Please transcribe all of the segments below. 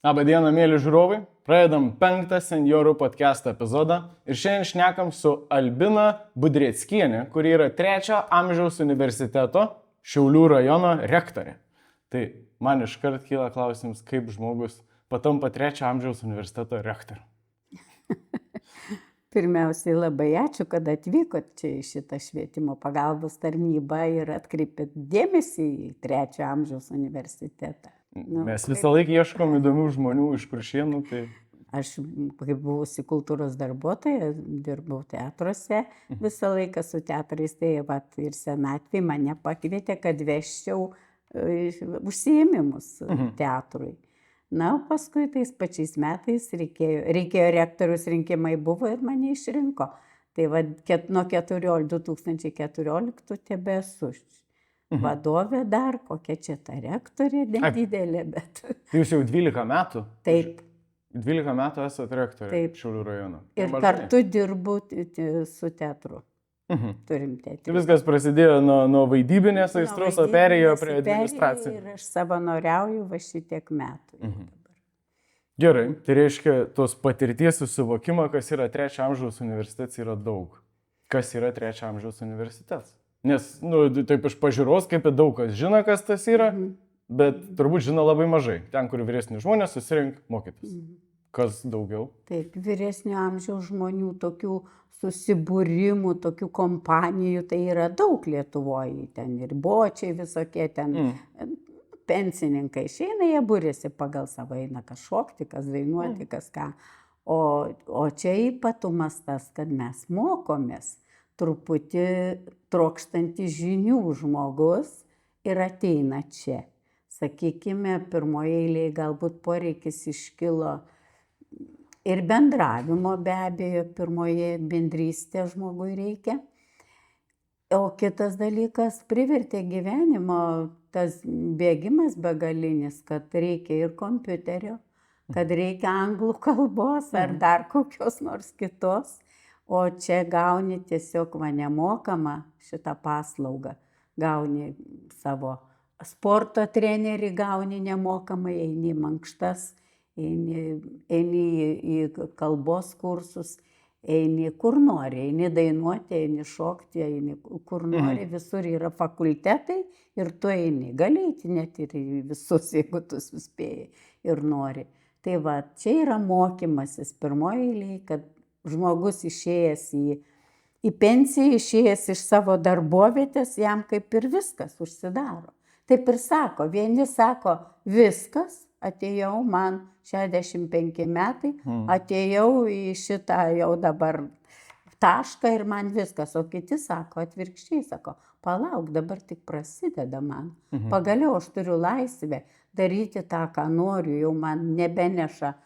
Labą dieną, mėly žiūrovai. Pradedam 5. Senjorų podcast epizodą ir šiandien šnekam su Albina Budreckienė, kuri yra 3 amžiaus universiteto Šiaulių rajono rektorė. Tai man iškart kyla klausimas, kaip žmogus patampa 3 amžiaus universiteto rektoriu. Pirmiausiai labai ačiū, kad atvykot čia į šitą švietimo pagalbos tarnybą ir atkreipėt dėmesį į 3 amžiaus universitetą. Mes visą laiką ieškom įdomių žmonių iš Kuršėnų. Tai... Aš, kaip buvusi kultūros darbuotoja, dirbau teatruose visą laiką su teatrais, tai ir senatvėje mane pakvietė, kad vežčiau užsiėmimus teatrui. Na, o paskui tais pačiais metais reikėjo rektorius rinkimai buvo ir mane išrinko. Tai nuo 2014 tebesu vadovė dar, kokia čia ta rektorė, nedidelė, bet... Jūs jau 12 metų? Taip. 12 metų esate rektorė Šiaulių rajono. Ir kartu dirbu su teatru. Turim teatrą. Tai viskas prasidėjo nuo vaidybinės aistros, o perėjo prie administracijos. Ir aš savanoriauju va šitiek metų. Gerai, tai reiškia, tos patirties susivokimo, kas yra 3 amžiaus universitetas, yra daug. Kas yra 3 amžiaus universitetas? Nes, taip iš pažiūros, kaip ir daug kas žino, kas tas yra, bet turbūt žino labai mažai. Ten, kur vyresni žmonės susirink mokytis. Kas daugiau? Taip, vyresnio amžiaus žmonių, tokių susibūrimų, tokių kompanijų, tai yra daug Lietuvoje. Ten ir bočiai visokie, ten pensininkai išeina, jie būrėsi pagal savo, eina kas šokti, kas dainuoti, kas ką. O čia ypatumas tas, kad mes mokomės. Truputį trokštantis žinių žmogus ir ateina čia. Sakykime, pirmoje eilėje galbūt poreikis iškilo ir bendravimo, be abejo, pirmoje bendrystė žmogui reikia. O kitas dalykas privertė gyvenimo, tas bėgimas begalinis, kad reikia ir kompiuterio, kad reikia anglų kalbos ar dar kokios nors kitos. O čia gauni tiesiog nemokamą šitą paslaugą. Gauni savo sporto trenerį, gauni nemokamai, eini į mankštas, eini į kalbos kursus, eini kur nori, eini dainuoti, eini šokti, eini kur nori, visur yra fakultetai ir tu eini. Gali eiti net ir visus, jeigu tu suspėjai ir nori. Tai va, čia yra mokymasis pirmoje eilėje, kad žmogus išėjęs į pensiją, išėjęs iš savo darbovietės, jam kaip ir viskas užsidaro. Taip ir sako, vieni sako, viskas, atėjau, man 65 metai, atėjau į šitą jau dabar tašką ir man viskas, o kiti sako, atvirkščiai sako, palauk, dabar tik prasideda man, pagaliau aš turiu laisvę daryti tą, ką noriu, jau man nebeneša.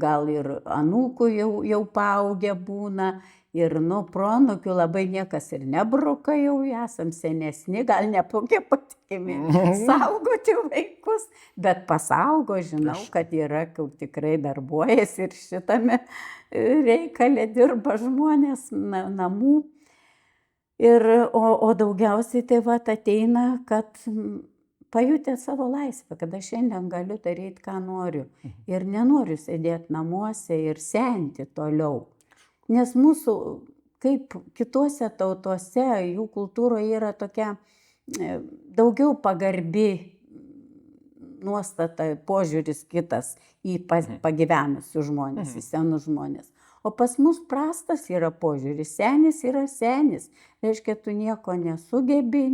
Gal ir anūkų jau paaugę būna ir proanūkių labai niekas ir nebruka, jau esam senesni, gal ne tokie patikimi saugoti vaikus, bet pasaugo, žinau, kad yra, kur tikrai darbuojasi ir šitame reikale dirba žmonės namų. O daugiausiai tai ateina, kad pajutė savo laisvę, kad aš šiandien galiu daryti, ką noriu. Ir nenoriu sėdėti namuose ir senti toliau. Nes mūsų, kaip kitose tautose, jų kultūroje yra tokia daugiau pagarbi nuostata, požiūris kitas į pagyvenusius žmonės, į senus žmonės. O pas mus prastas yra požiūris. Senis yra senis. Reiškia, tu nieko nesugebi,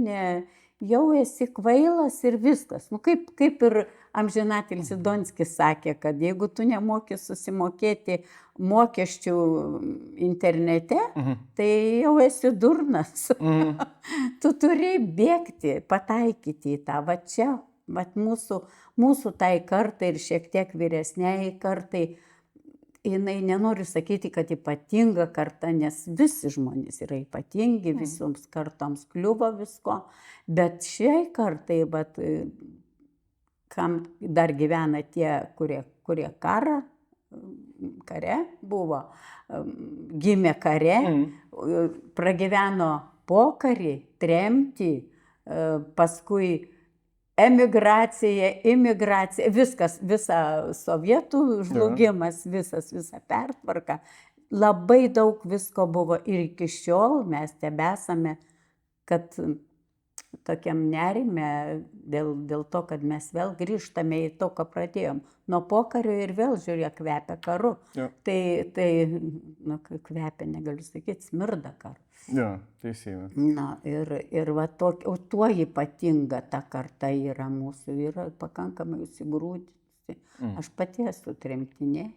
jau esi kvailas ir viskas. Kaip ir amžinatilsį Donskis sakė, kad jeigu tu nemoki susimokėti mokesčių internete, tai jau esi durnas. Tu turi bėgti, pataikyti į tą. Va čia, mūsų tai kartai ir šiek tiek vyresniai kartai, jinai nenoriu sakyti, kad ypatinga karta, nes visi žmonės yra ypatingi, visoms kartoms kliuvo visko, bet šiai kartai, kam dar gyvena tie, kurie kare buvo, gimė kare, pragyveno pokarį, tremtį, paskui emigracija, imigracija, viskas, visa sovietų žlugimas, visa pertvarka. Labai daug visko buvo ir iki šiol mes tebesame, kad tokiam nerime dėl to, kad mes vėl grįžtame į to, ką pradėjom. Nuo pokario ir vėl, žiūrėk, kvepia karu. Jo. Tai kvepia, negaliu sakyti, smirda karu. Jo, teisingai. Na, ir va tuo ypatinga ta karta yra mūsų, yra pakankamai įsigrūdusi. Aš pati esu tremtinė,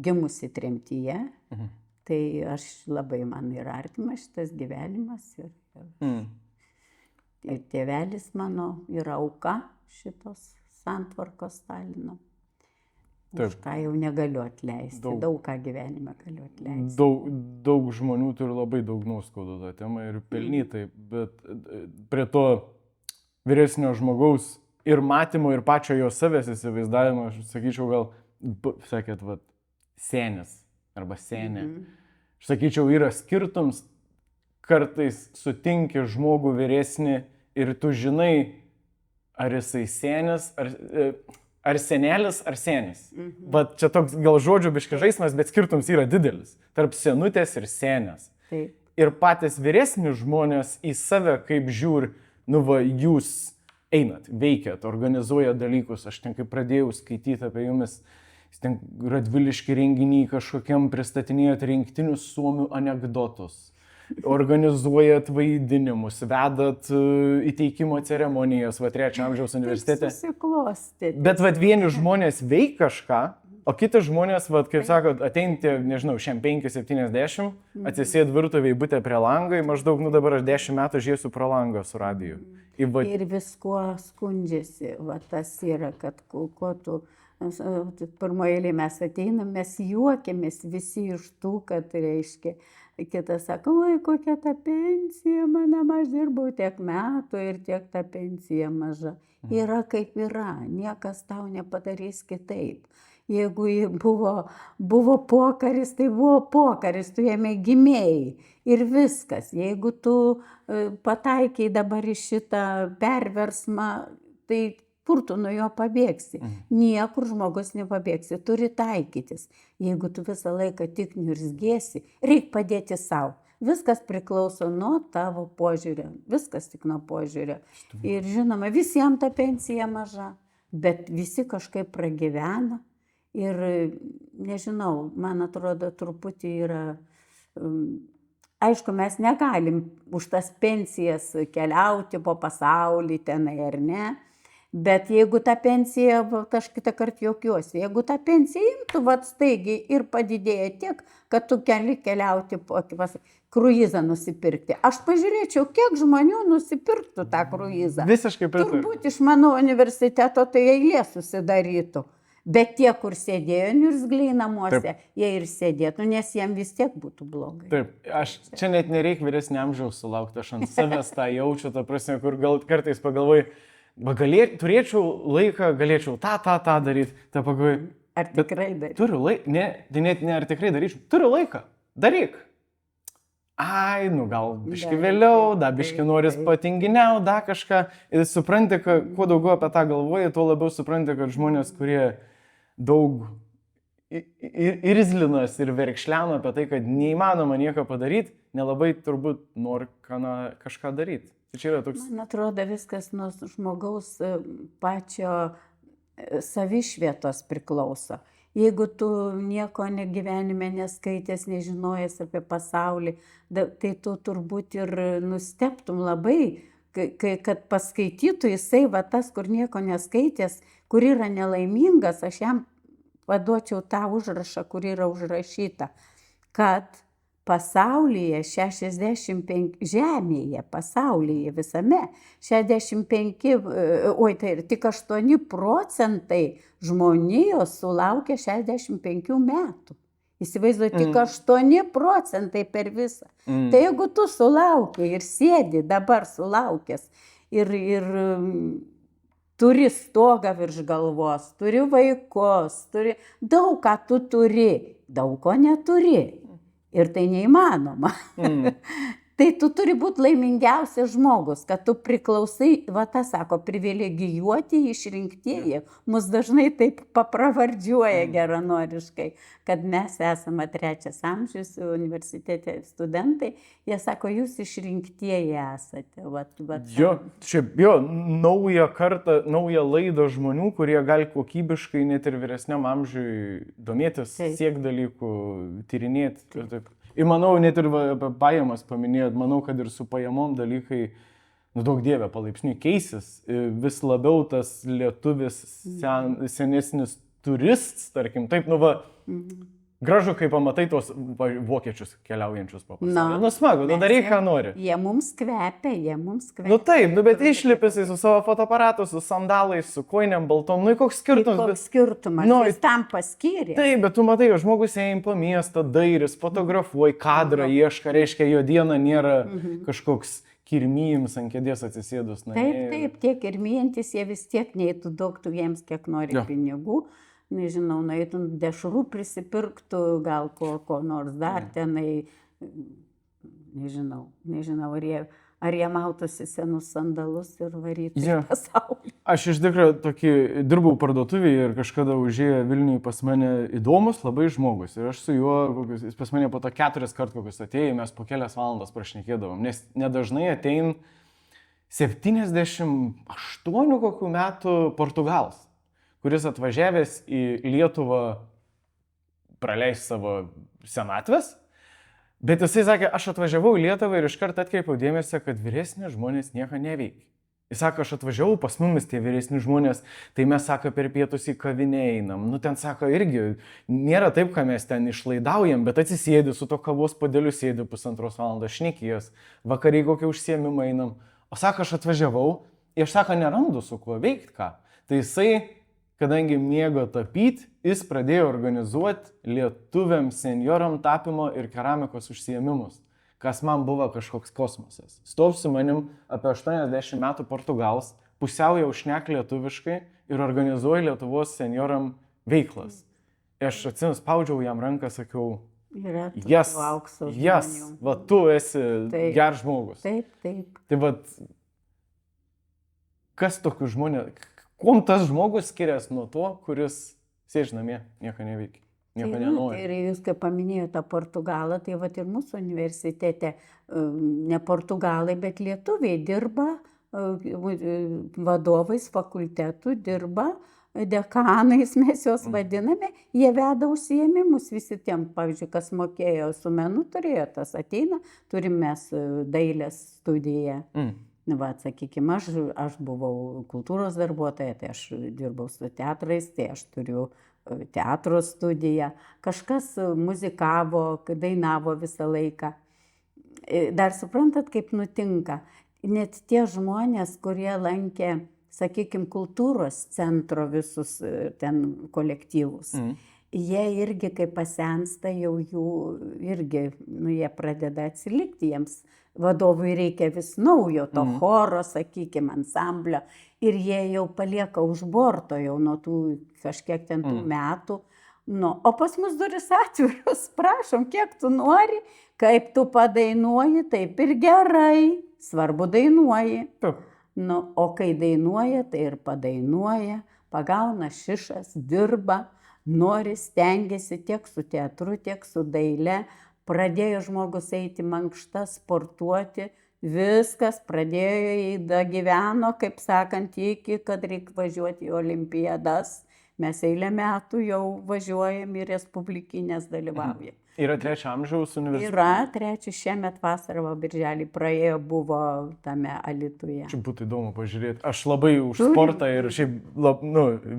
gimusi tremtyje, tai aš labai man yra artimas šitas gyvenimas. Ir tėvelis mano yra auka šitos santvarkos Stalino. Už ką jau negaliu atleisti. Daug ką gyvenime galiu atleisti. Daug žmonių turi labai daug nuoskaudų tą temą ir pelnytai, bet prie to vyresnio žmogaus ir matymo, ir pačio jo savęs įsivaizdavimo, aš sakyčiau, gal, sakėt, senis arba senė. Aš sakyčiau, yra skirtums, kartais sutinki žmogų vyresnį ir tu žinai, ar jisai senis, ar senelis, ar senis. Bet čia toks gal žodžių biški žaismas, bet skirtums yra didelis. Tarp senutės ir senės. Taip. Ir patys vyresni žmonės į save kaip žiūri, jūs einat, veikiat, organizuojat dalykus. Aš ten kaip pradėjau skaityti apie jumis, ten radviliški renginiai kažkokiam pristatinėjot rinktinius suomių anekdotus. Organizuojat vaidinimus, vedat įteikimo ceremonijas, 3 amžiaus universitete. Bet vieni žmonės veik kažką, o kiti žmonės, kaip sakot, ateinti, nežinau, šiandien 5-70, atsisėd virtuvėj, būtė prie lango, maždaug, dabar aš 10 metų žiūrėsiu pro langą su radiju. Ir viskuo skundžiasi, tas yra, kad ko tu... Pirmoje eilėje mes ateinam, mes juokiamės visi iš tų, kad reiškia, kitas sako, oi, kokia ta pensija, aš dirbau tiek metų ir tiek ta pensija maža. Yra kaip yra, niekas tau nepadarys kitaip. Jeigu buvo pokaris, tai buvo pokaris, tu jame gimėjai ir viskas. Jeigu tu pataikiai dabar į šitą perversmą, tai kur tu nuo jo pabėgsi? Niekur žmogus nepabėgsi, turi taikytis. Jeigu tu visą laiką tik niurzgėsi, reikia padėti savo. Viskas priklauso nuo tavo požiūrio, viskas tik nuo požiūrio. Ir žinoma, visiems ta pensija maža, bet visi kažkaip pragyvena. Ir nežinau, man atrodo, truputį yra... Aišku, mes negalim už tas pensijas keliauti po pasaulį tenai, ar ne? Bet jeigu ta pensija, aš kitą kartą juokiuosi, jeigu ta pensija imtų staigiai ir padidėja tiek, kad tu keliauti po kruizą nusipirkti. Aš pažiūrėčiau, kiek žmonių nusipirktų tą kruizą. Visiškai pritariu. Turbūt iš mano universiteto tai eilė susidarytų. Bet tie, kur sėdėjo niurzgliai namuose, jie ir sėdėtų, nes jiem vis tiek būtų blogai. Taip, aš čia net nereikia vyresnio amžiaus sulaukti, aš ant savęs tą jaučiu, ta prasme, kur gal kartais pagalvoju, turėčiau laiką, galėčiau tą daryti, tą pagalvoju. Ar tikrai daryčiau? Turiu laiką, ne ar tikrai daryčiau, turiu laiką, daryk. Ai, gal biški vėliau, biški noris patinginiau, kažką. Ir supranti, kad kuo daugiau apie tą galvoji, tuo labiau supranti, kad žmonės, kurie daug irzlinas ir verkšlena apie tai, kad neįmanoma nieko padaryti, nelabai turbūt nori kažką daryti. Tai čia yra toks... Man atrodo, viskas nuo žmogaus pačio savišvietos priklauso. Jeigu tu nieko gyvenime neskaitęs, nežinojęs apie pasaulį, tai tu turbūt ir nustebtum labai, kad paskaitytų jisai, tas, kur nieko neskaitęs, kur yra nelaimingas, aš jam paduočiau tą užrašą, kur yra užrašyta, kad pasaulyje 65, žemėje, pasaulyje visame, 65, tai ir tik 8% žmonijos sulaukia 65 metų. Įsivaizduoju, tik 8% per visą. Tai jeigu tu sulauki ir sėdi dabar sulaukęs ir turi stogą virš galvos, turi vaikus, daug ką tu turi, daug ko neturi. Ir tai neįmanoma. Tai tu turi būti laimingiausias žmogus, kad tu priklausai, va tas sako, privilegijuoti išrinktieji. Mus dažnai taip papravardžiuoja geranoriškai, kad mes esame 3 amžius universitete studentai. Jie sako, jūs išrinktieji esate. Jo, naują kartą, naują laidą žmonių, kurie gali kokybiškai net ir vyresniam amžiui domėtis, siek dalykų, tyrinėti ir taip. Ir manau, net ir apie pajamas paminėjot, manau, kad ir su pajamom dalykai, daug dievė, palaipsniui keisis. Vis labiau tas lietuvis senesnis turistas, tarkim, taip, gražu, kai pamatai tos vokiečius keliaujančius po pasaulį. Smagu, daryk, ką nori. Jie mums kvepia. Taip, bet išlipėsi su savo fotoaparatu, su sandalais, su koinėm baltom, koks skirtumas. Koks skirtumas, jis tam paskyrė. Taip, bet tu matai, žmogus eina po miestą, dairis, fotografuoja, kadrą ieška, reiškia, jo diena nėra kažkoks kirmyjams ant kėdės atsisėdus. Taip, tie kirmyjantis, jie vis tiek neįtų duoktų jiems, kiek nori pinigų. Nežinau, eitum dešrų prisipirktų, gal ko nors dar tenai, nežinau, ar jie mautųsi senus sandalus ir varytų į pasaulį. Aš iš tikrųjų dirbau parduotuvėje ir kažkada užėjo Vilniui pas mane įdomus labai žmogus. Ir aš su juo, jis pas mane po to 4 kartus kokius atėjo, mes po kelias valandas prašnekėdavom, nes nedažnai atein 78 kokių metų Portugalas, kuris atvažiavęs į Lietuvą praleis savo senatvės, bet jisai sakė, aš atvažiavau į Lietuvą ir iškart atkreipiau dėmesį, kad vyresni žmonės nieko neveikia. Jis sako, aš atvažiavau pas mumis tie vyresni žmonės, tai mes, sako, per pietus į kavinę einam. Ten, sako, irgi nėra taip, kad mes ten išlaidaujam, bet atsisėdi su to kavos padėliu, sėdi 1,5 valandos, šnekės, vakariai kokią užsiėmimą einam. O sako, aš atvažiavau ir aš, sako, nerandu su kuo veikti ką. Tai jisai, kadangi mėgo tapyti, jis pradėjo organizuoti lietuviam senjoram tapimo ir keramikos užsiėmimus, kas man buvo kažkoks kosmosas. Stov su manim apie 80 metų Portugalas, pusiau jau šnek lietuviškai ir organizuoja Lietuvos senjoram veiklas. Ir aš atsimenu, spaudžiau jam ranką, sakiau, va tu esi geras žmogus. Taip. Tai va, kas tokių žmonės... Kuom tas žmogus skiriasi nuo to, kuris sėdi namie, nieko neveikia, nieko nenori. Ir jūs, kaip paminėjote Portugalą, tai va ir mūsų universitete ne portugalai, bet lietuviai dirba vadovais fakultetų, dirba dekanais, mes juos vadiname, jie veda užsiėmimus visi tiem, pavyzdžiui, kas mokėjo su menu, turėjo tas ateina, turim mes dailės studiją. Sakykime, aš buvau kultūros darbuotoja, tai aš dirbau su teatrais, tai aš turiu teatro studiją. Kažkas muzikavo, dainavo visą laiką. Dar suprantat, kaip nutinka. Net tie žmonės, kurie lankė, sakykime, kultūros centro visus ten kolektyvus, jie irgi, kai pasensta, jau jų irgi, jie pradeda atsilikti jiems. Vadovui reikia vis naujo, to choro, sakykime, ansamblio. Ir jie jau palieka už borto jau nuo tų kažkiek ten tų metų. O pas mus durys atviros, prašom, kiek tu nori, kaip tu padainuoji, taip ir gerai. Svarbu dainuoji. O kai dainuoja, tai ir padainuoja, pagauna šišas, dirba, nori, stengiasi tiek su teatru, tiek su daile. Pradėjo žmogus eiti mankštą, sportuoti, viskas, pradėjo gyveno, kaip sakant, iki, kad reikia važiuoti į olimpiadas. Mes eilę metų jau važiuojam į respublikinės dalyvaujam. Yra 3 amžiaus universitetas? Yra 3, šiemet vasarą birželį praėjo, buvo tame Alytuje. Čia būtų įdomu pažiūrėti. Aš labai už sportą ir šiaip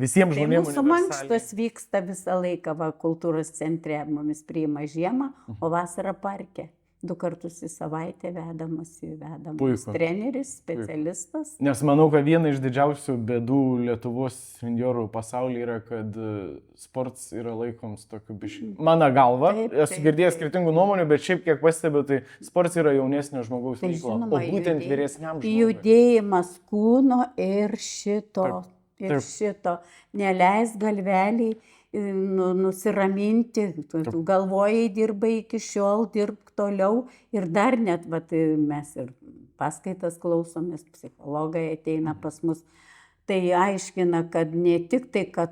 visiems žmonėms. Mūsų mankštos vyksta visą laiką kultūros centre, mumis priima žiemą, o vasarą parke. 2 kartus į savaitę vedamas treneris, specialistas. Nes manau, kad viena iš didžiausių bėdų Lietuvos senjorų pasaulyje yra, kad sportas yra laikoms tokiu biškiu. Mano galva, esu girdėjęs skirtingų nuomonių, bet šiaip kiek pastebiu, tai sportas yra jaunesnio žmogaus veikla. O būtent vyresniam žmogui. Judėjimas kūno ir šito. Neleis galveliai nusiraminti, tu galvojai, dirbai iki šiol, dirbk toliau ir dar net, vat, mes ir paskaitas klausomės, psichologai ateina pas mus, tai aiškina, kad ne tik tai, kad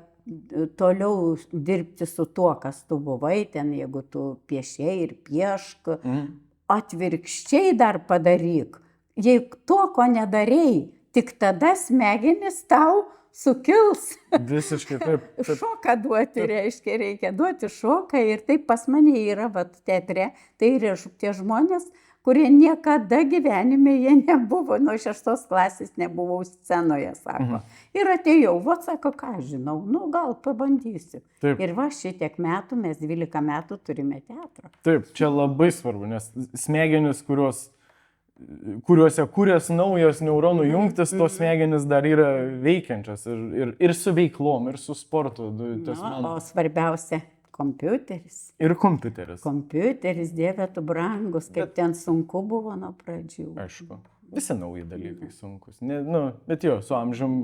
toliau dirbti su tuo, kas tu buvai, ten jeigu tu piešiai ir piešk, atvirkščiai dar padaryk. Jei to, ko nedarei, tik tada smegenis tau sukils. Visiškai taip. Šoką duoti reiškia, reikia duoti šoką ir taip pas mane yra, vat, teatre, tai yra tie žmonės, kurie niekada gyvenime jie nebuvo, nuo 6 klasės nebuvau scenoje, sako. Ir atėjau, va, sako, ką žinau, nu gal pabandysiu. Taip. Ir va, šitiek metų, mes 12 metų turime teatrą. Taip, čia labai svarbu, nes smegenis, kuriuose kūrės naujos neuronų jungtis, tos smegenis dar yra veikiančios ir su veiklom, ir su sportu. O svarbiausia, kompiuteris. Ir kompiuteris. Kompiuteris, Dieve, tu brangus, kaip ten sunku buvo nuo pradžių. Aišku, visi nauji dalykai sunkus. Bet jo, su amžium.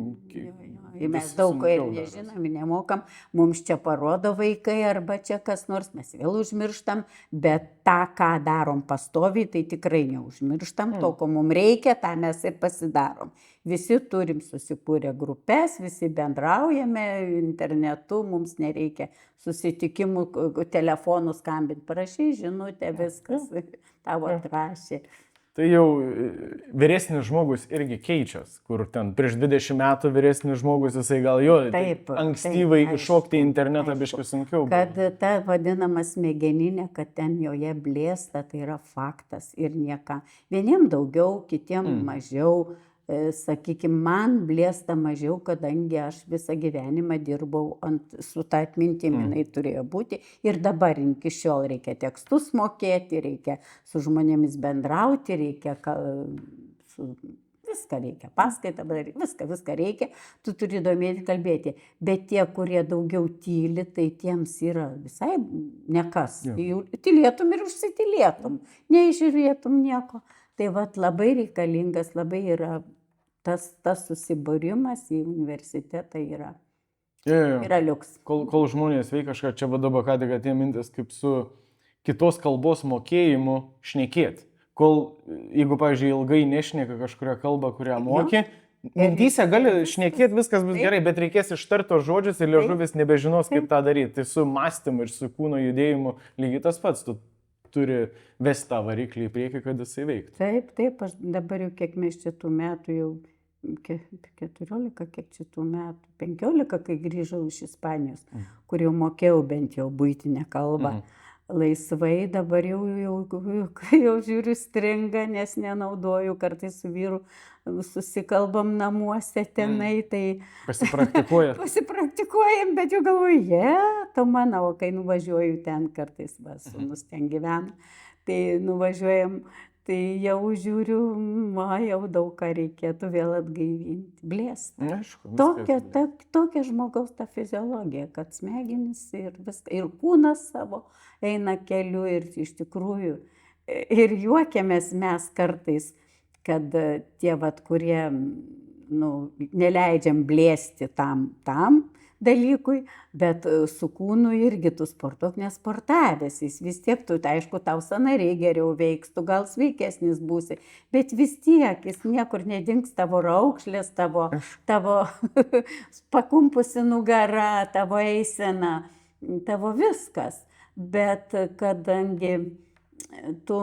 Mes daug ko ir nežinom, nemokam, mums čia parodo vaikai arba čia kas nors, mes vėl užmirštam, bet tą, ką darom pastoviai, tai tikrai neužmirštam, to, ko mums reikia, tą mes ir pasidarom. Visi turim susikūrę grupės, visi bendraujame internetu, mums nereikia susitikimų, telefonų skambinti, parašai žinutę, viskas tavo atrašė. Tai jau vyresnis žmogus irgi keičias, kur ten prieš 20 metų vyresnis žmogus, jisai gal jo ankstyvai iššokti į internetą biškai sunkiau. Kad ta vadinama smegeninė, kad ten joje blėsta, tai yra faktas ir nieka. Vieniem daugiau, kitiem mažiau. Sakykime, man blėsta mažiau, kadangi aš visą gyvenimą dirbau su ta atmintimi, jinai turėjo būti. Ir dabar iki šiol reikia tekstus mokėti, reikia su žmonėmis bendrauti, reikia viską reikia, paskaitą padaryti, viską reikia, tu turi domėti kalbėti. Bet tie, kurie daugiau tyli, tai tiems yra visai nekas. Tylėtum ir užsitylėtum, neižiūrėtum nieko. Tai vat labai reikalingas, labai yra tas susibūrimas į universitetą yra liuks. Kol žmonės veikia kažką, čia vadovą ką tik atėjo mintis, kaip su kitos kalbos mokėjimu šnekėti. Jeigu, pavyzdžiui, ilgai nešneka kažkuria kalba, kurią mokė, mintyse gali šnekėti, viskas bus gerai, bet reikės ištarto žodžius ir liežuvis nebežinos, kaip tą daryti. Tai su mąstymu ir su kūno judėjimu lygiai tas pats. Tu turi vesti tą variklį į priekį, kad jisai veiktų. Taip, aš dabar jau kiek mes čia tų metų, jau 14, kiek čia tų metų, 15, kai grįžau iš Ispanijos, kur jau mokėjau bent jau buitinę kalbą. Laisvai, dabar jau žiūriu stringa, nes nenaudoju, kartais su vyru susikalbam namuose tenai, tai pasipraktikuojam, bet jau galvoju, tu manau, kai nuvažiuoju ten, kartais sūnus ten gyvena, tai nuvažiuojam, tai jau žiūriu, jau daug ką reikėtų vėl atgaivinti, blėsta. Tokia žmogaus ta fiziologija, kad smegenis ir kūnas savo eina keliu ir iš tikrųjų ir juokiamės mes kartais, kad tie, kurie neleidžiam blėsti tam dalykui, bet su kūnu irgi tu sportuok nesportavęs, jis vis tiek, aišku, tau sąnariai geriau veiks, tu gal sveikesnis būsi, bet vis tiek jis niekur nedings, tavo raukšlės, tavo pakumpusi nugara, tavo eisena, tavo viskas. Bet kadangi tu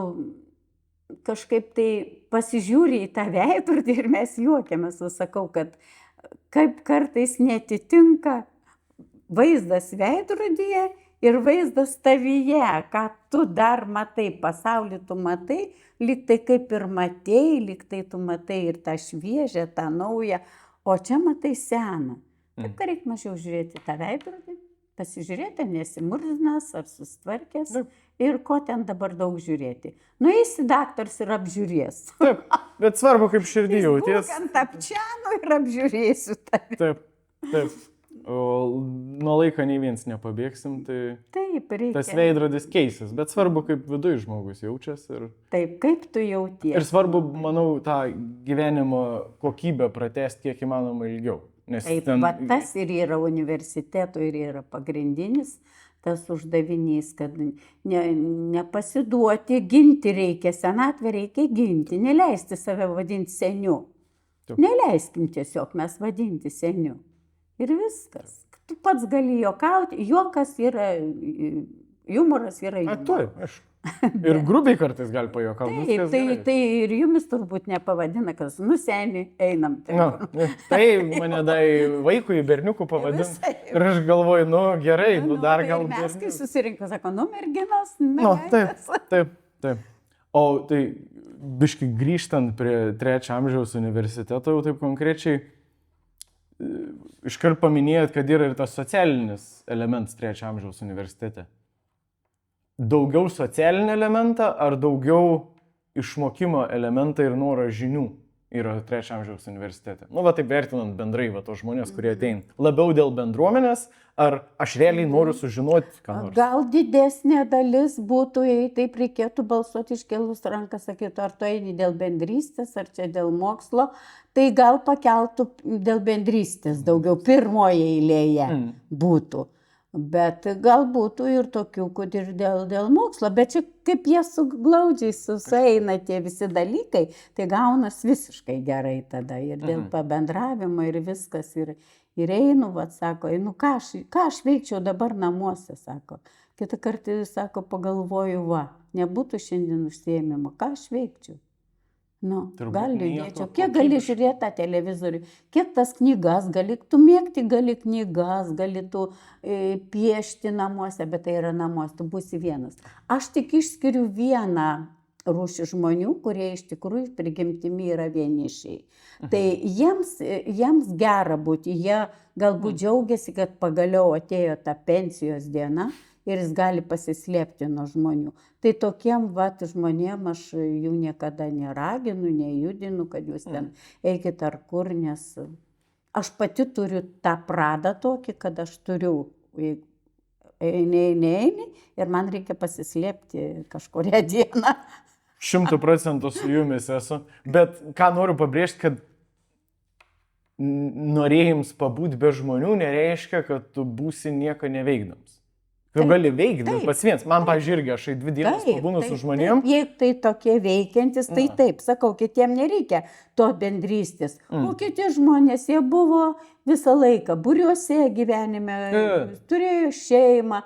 kažkaip tai pasižiūri į tą veidrodį ir mes juokiamės, sakau, kad kaip kartais netitinka vaizdas veidrodyje ir vaizdas tavyje, ką tu dar matai, pasaulį tu matai, lyg tai kaip ir matei, lyg tai tu matai ir tą šviežią, tą naują, o čia matai seną. Taip, kad reikia mažiau žiūrėti tą veidrodį, pasižiūrėti, nesimurzinas ar susitvarkęs ir ko ten dabar daug žiūrėti. Nueisi daktaras ir apžiūrės. Taip, bet svarbu, kaip širdį jauties. Būtent apčianu ir apžiūrėsiu tave. Taip. O nuo laiko nei viens nepabėgsim, tai taip, reikia. Tas veidrodis keisis, bet svarbu, kaip viduje žmogus jaučiasi. Taip, kaip tu jauties. Ir svarbu, manau, tą gyvenimo kokybę pratęsti kiek įmanoma ilgiau. Nes Taip, ten... tas ir yra universiteto ir yra pagrindinis tas uždavinys, kad nepasiduoti, ginti reikia, senatvę reikia ginti, neleisti save vadinti seniu. Taip. Neleiskim tiesiog mes vadinti seniu. Ir viskas. Tu pats gali juokauti, juokas yra, humoras yra A, humoras. taip, aš. Ir grubiai kartais gali pajuokauti. Taip, tai ir jumis turbūt nepavadina, kas, seniai, einam. Tai mane vaikui, berniukų pavadina. Ir aš galvoju, gerai, dar gal... Mes, kai susirinko, sako, merginos, Taip. O tai, biškai grįžtant prie 3 amžiaus universiteto, jau taip konkrečiai, iškart paminėjot, kad yra ir tas socialinis elementas 3 amžiaus universitete. Daugiau socialinį elementą ar daugiau išmokimo elementą ir norą žinių yra 3 amžiaus universitete? Taip vertinant bendrai tos žmonės, kurie ateina. Labiau dėl bendruomenės, ar aš realiai noriu sužinoti, ką nors? Gal didesnė dalis būtų, jei taip reikėtų balsuoti iškelus ranką, sakytų, ar tu eini dėl bendrystės, ar čia dėl mokslo, tai gal pakeltų dėl bendrystės daugiau, pirmoje eilėje būtų. Bet gal būtų ir tokių, kad ir dėl mokslo, bet čia kaip jie glaudžiai sueina tie visi dalykai, tai gaunas visiškai gerai tada ir dėl pabendravimo ir viskas. Ir einu, sako, ką aš veikčiau dabar namuose, sako. Kitą kartą, sako, pagalvoju, nebūtų šiandien užsiėmimo, ką aš veikčiau. Gal liūdėčiau, kiek gali žiūrėti tą televizorių, kiek tas knygas, tu mėgti gali knygas, gali tu piešti namuose, bet tai yra namuose, tu būsi vienas. Aš tik išskiriu vieną rūšį žmonių, kurie iš tikrųjų prigimtimi yra vienišiai. Tai jiems gera būti, jie galbūt džiaugiasi, kad pagaliau atėjo ta pensijos diena ir jis gali pasislėpti nuo žmonių. Tai tokiem žmonėm aš jų niekada neraginu, nejudinu, kad jūs ten eikit ar kur, nes aš pati turiu tą pradą tokį, kad aš turiu eini ir man reikia pasislėpti kažkurią dieną. 100% su jumis esu, bet ką noriu pabrėžti, kad norėjims pabūti be žmonių nereiškia, kad tu būsi nieko neveikdams. Tu gali veikti pats vienas. Man, pavyzdžiui, irgi aš 2 dienas pabūnu su žmonėm. Jei tai tokie veikiantis, tai taip, sakau, kitiem nereikia to bendrystės. O kiti žmonės, jie buvo visą laiką būriuose gyvenime, turėjo šeimą,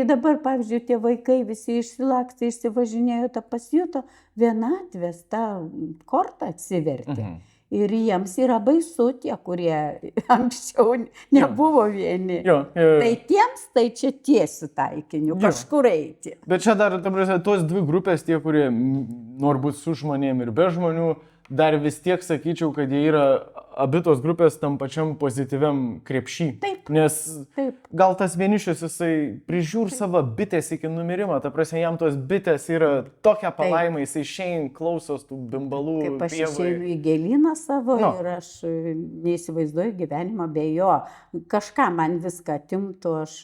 dabar, pavyzdžiui, tie vaikai visi išsilakstė, išsivažinėjo, pasijuto vienatvės, tą kortą atsivertė. Ir jiems yra baisu tie, kurie anksčiau nebuvo vieni. Tai tiems tai čia tiesiu taikiniu, kažkur eiti. Bet čia dar, tos 2 grupės, tie, kurie nori būti su žmonėm ir be žmonių, dar vis tiek sakyčiau, kad jie yra abi tos grupės tam pačiam pozityviam krepšy. Taip. Nes gal tas vienišius, jisai prižiūri savo bitės iki numirimo, ta prasme, jam tos bitės yra tokia palaima, jisai išeina, klausos tų bimbalų. Kaip aš išeinu į gėlyną savo ir aš neįsivaizduoju gyvenimą be jo. Kažką man viską atimtų, aš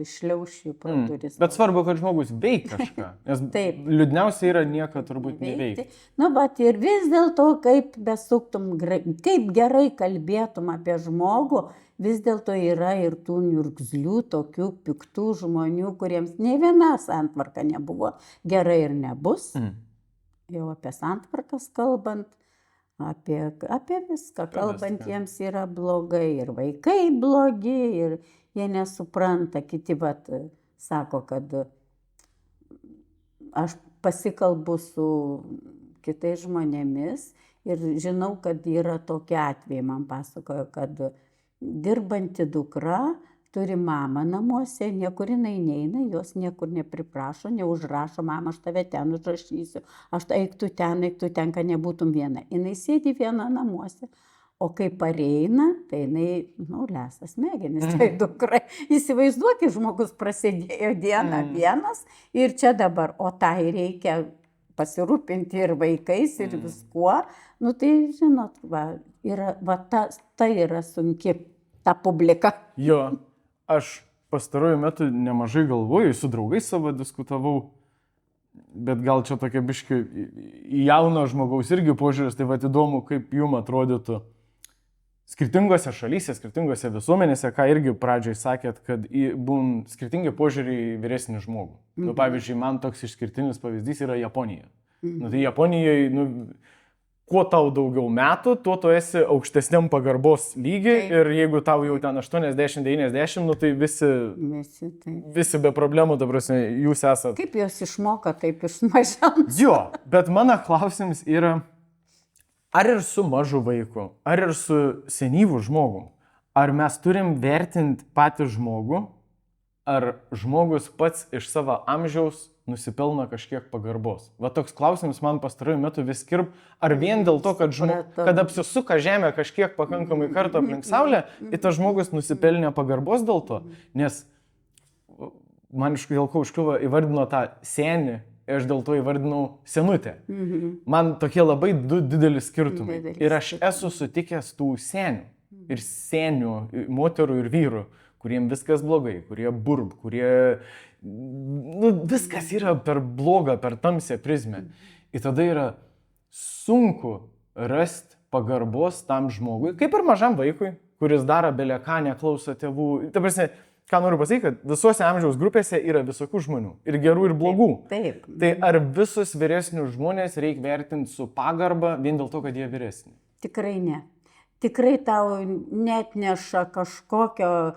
išliaušiu pro duris. Bet svarbu, kad žmogus veik kažką, nes liūdniausia yra nieko turbūt neveikti. Bet ir vis dėlto, kaip besuktum, kaip gerai kalbėtum apie žmogų, vis dėlto yra ir tų niurgzlių, tokių piktų žmonių, kuriems nei viena santvarka nebuvo gerai ir nebus. Jau apie santvarkas kalbant, apie viską kalbant, jiems yra blogai ir vaikai blogi ir jie nesupranta. Kiti sako, kad aš pasikalbu su kitais žmonėmis ir žinau, kad yra tokie atvejai, man pasakojo, kad dirbanti dukra turi mamą namuose, niekur jinai neina, jos niekur nepriprašo, neužrašo, mama, aš tave ten užrašysiu, aš eik tu ten, kad nebūtum viena. Jinai sėdi viena namuose, o kai pareina, tai jinai, lesa smegenis, tai dukra. Įsivaizduokit, žmogus prasidėjo dieną vienas ir čia dabar, o tai reikia pasirūpinti ir vaikais, ir viskuo. Tai žinot, tai yra sunki ta publika. Jo, aš pastaruoju metu nemažai galvoju, su draugais savo diskutavau, bet gal čia tokia biški į jauno žmogaus irgi požiūris, tai įdomu, kaip jums atrodytų. skirtingose šalyse, skirtingose visuomenėse, ką irgi pradžioj sakėt, kad būn skirtingi požiūriai į vyresnį žmogų. Nu, pavyzdžiui, man toks išskirtinis pavyzdys yra Japonija. Nu, tai Japonijoje, kuo tau daugiau metų, tuo tu esi aukštesniam pagarbos lygiai ir jeigu tau jau ten 80-90, nu, tai visi be problemų, ta prasme, jūs esate. Kaip jos išmoka, taip iš mažens. Jo, bet mano klausimas yra, ar ir su mažu vaiku, ar ir su senyvu žmogu, ar mes turim vertinti patį žmogų, ar žmogus pats iš savo amžiaus nusipelno kažkiek pagarbos. Va toks klausimas man pastaruoju metu vis kirb, ar vien dėl to, kad apsisuka Žemė kažkiek pakankamai kartų aplink Saulę, ir tas žmogus nusipelnė pagarbos dėl to, nes man dėl ko užkliuvo įvardino tą senį, aš dėl to įvardinau senutę. Man tokie labai dideli skirtumai. Ir aš esu sutikęs tų senių ir senių, moterų ir vyrų, kuriem viskas blogai, kurie kurie viskas yra per blogą, per tamsią prizmę. Ir tada yra sunku rasti pagarbos tam žmogui, kaip ir mažam vaikui, kuris daro beleką, neklauso tėvų. Ta prasme, ką noriu pasakyti, kad visuose amžiaus grupėse yra visokių žmonių. Ir gerų, ir blogų. Taip. Tai ar visus vyresnius žmonės reikia vertinti su pagarba vien dėl to, kad jie vyresni? Tikrai ne. Tikrai tau net neša kažkokio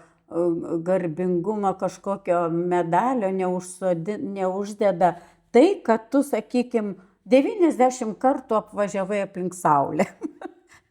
garbingumo, kažkokio medalio neuždeda tai, kad tu, sakykim, 90 kartų apvažiavai aplink Saulę.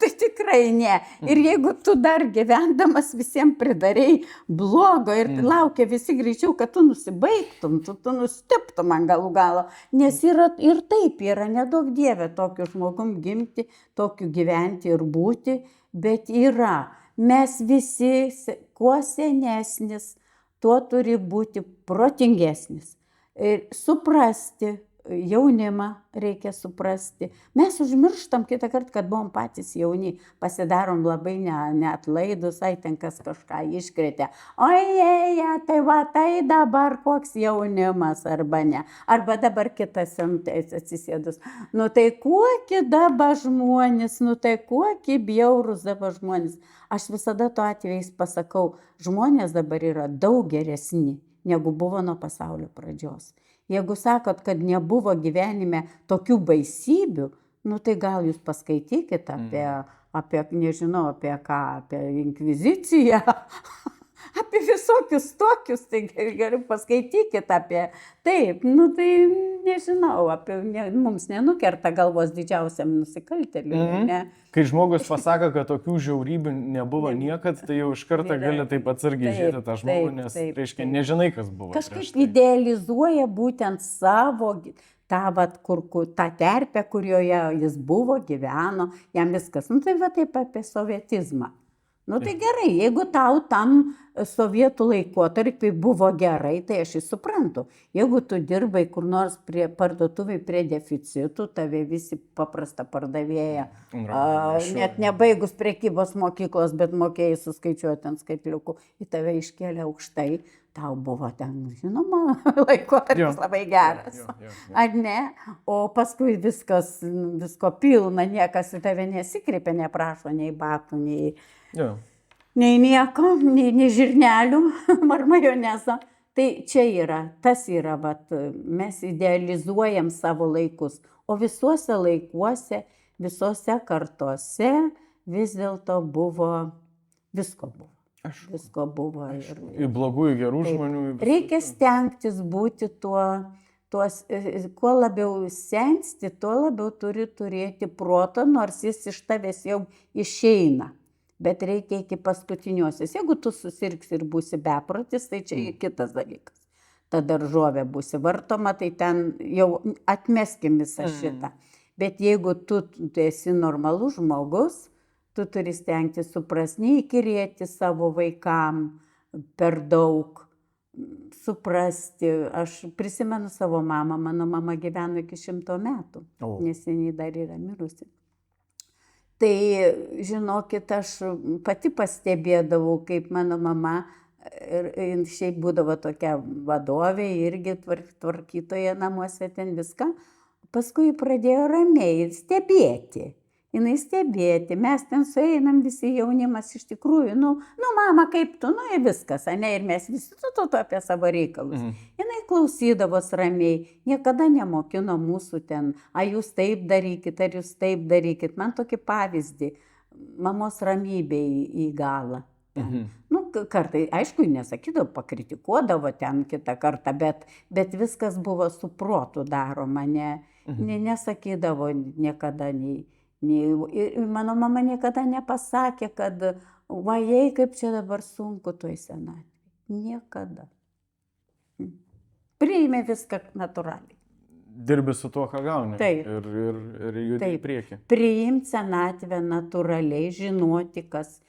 Tai tikrai ne. Ir jeigu tu dar gyvendamas visiems pridarei blogo ir laukia visi greičiau, kad tu nusibaigtum, tu nustiptum ant galų galo. Nes yra ir taip yra, nedaug Dieve tokiu žmogum gimti, tokiu gyventi ir būti, bet yra. Mes visi, kuo senesnis, tuo turi būti protingesnis. Ir suprasti, jaunimą reikia suprasti. Mes užmirštam kitą kartą, kad buvom patys jauni, pasidarom labai neatlaidus, ten kas kažką iškrėtė. Ojeja, tai dabar koks jaunimas arba ne. Arba dabar kitas sentais atsisėdus. Nu tai kokie dabar žmonės, tai kokie bjaurūs dabar žmonės. Aš visada tuo atvejais pasakau, žmonės dabar yra daug geresni, negu buvo nuo pasaulio pradžios. Jeigu sakot, kad nebuvo gyvenime tokių baisybių, nu tai gal jūs paskaitykit apie nežinau, apie ką, apie inkviziciją, apie visokius tokius, tai gerai paskaitykit apie. Taip, nu tai nežinau, mums nenukerta galvos didžiausiam nusikaltėliui, ne? Kai žmogus pasako, kad tokių žiaurybių nebuvo niekad, tai jau iš karto gali taip atsargiai žiūrėti tą žmogų, nes, reiškia, nežinai, kas buvo. Kažkaip idealizuoja būtent savo tą terpę, kurioje jis buvo, gyveno, jam viskas. Nu tai va taip apie sovietizmą. Nu tai gerai, jeigu tau tam sovietų laikotarpiai buvo gerai, tai aš jį suprantu. Jeigu tu dirbai kur nors prie parduotuviai prie deficitų, tave visi paprasta pardavėja, net nebaigus prekybos mokyklos, bet mokėjai suskaičiuoti ant skaitliukų, į tave iškėlė aukštai, tau buvo ten, žinoma, laikotarpis labai geras. Ar ne? O paskui visko pilna, niekas į tave nesikreipia, neprašo nei batų, nei nieko, nei žirnelių ar majonezo. Tai čia yra, tas yra, mes idealizuojam savo laikus, o visuose laikuose, visose kartose vis dėlto visko buvo. Visko buvo. Ir blogų, ir gerų žmonių. Reikia stengtis būti kuo labiau sensti, tuo labiau turi turėti protą, nors jis iš tavęs jau išeina. Bet reikia iki paskutiniosios. Jeigu tu susirgsi ir būsi beprotis, tai čia kitas dalykas. Ta daržovė būsi vartoma, tai ten jau atmeskim visą šitą. Bet jeigu tu esi normalus žmogus, tu turi stengti suprasti, neįkyrėti savo vaikam per daug, suprasti. Aš prisimenu savo mamą, mano mama gyveno iki 100 metų, nes jinai dar yra mirusi. Tai, žinokit, aš pati pastebėdavau, kaip mano mama, ir šiaip būdavo tokia vadovė, irgi tvarkytoja namuose ten viską, paskui pradėjo ramiai stebėti. jinai stebėti, mes ten sueinam visi jaunimas iš tikrųjų, mama, kaip tu, ir viskas, ane, ir mes visi tu apie savo reikalus. Jinai klausydavos ramiai, niekada nemokino mūsų ten, jūs taip darykit, ar jūs taip darykit. Man tokį pavyzdį, mamos ramybė į galą. Kartai, aišku, nesakydavo, pakritikuodavo ten kitą kartą, bet viskas buvo su protu daroma, nesakydavo niekada mano mama niekada nepasakė, kad vajai, kaip čia dabar sunku toj senatvėj. Niekada. Priėmė viską natūraliai. Dirbi su tuo, ką gauni. Taip. Ir judi į priekį. Priimti senatvę natūraliai, žinoti, kas.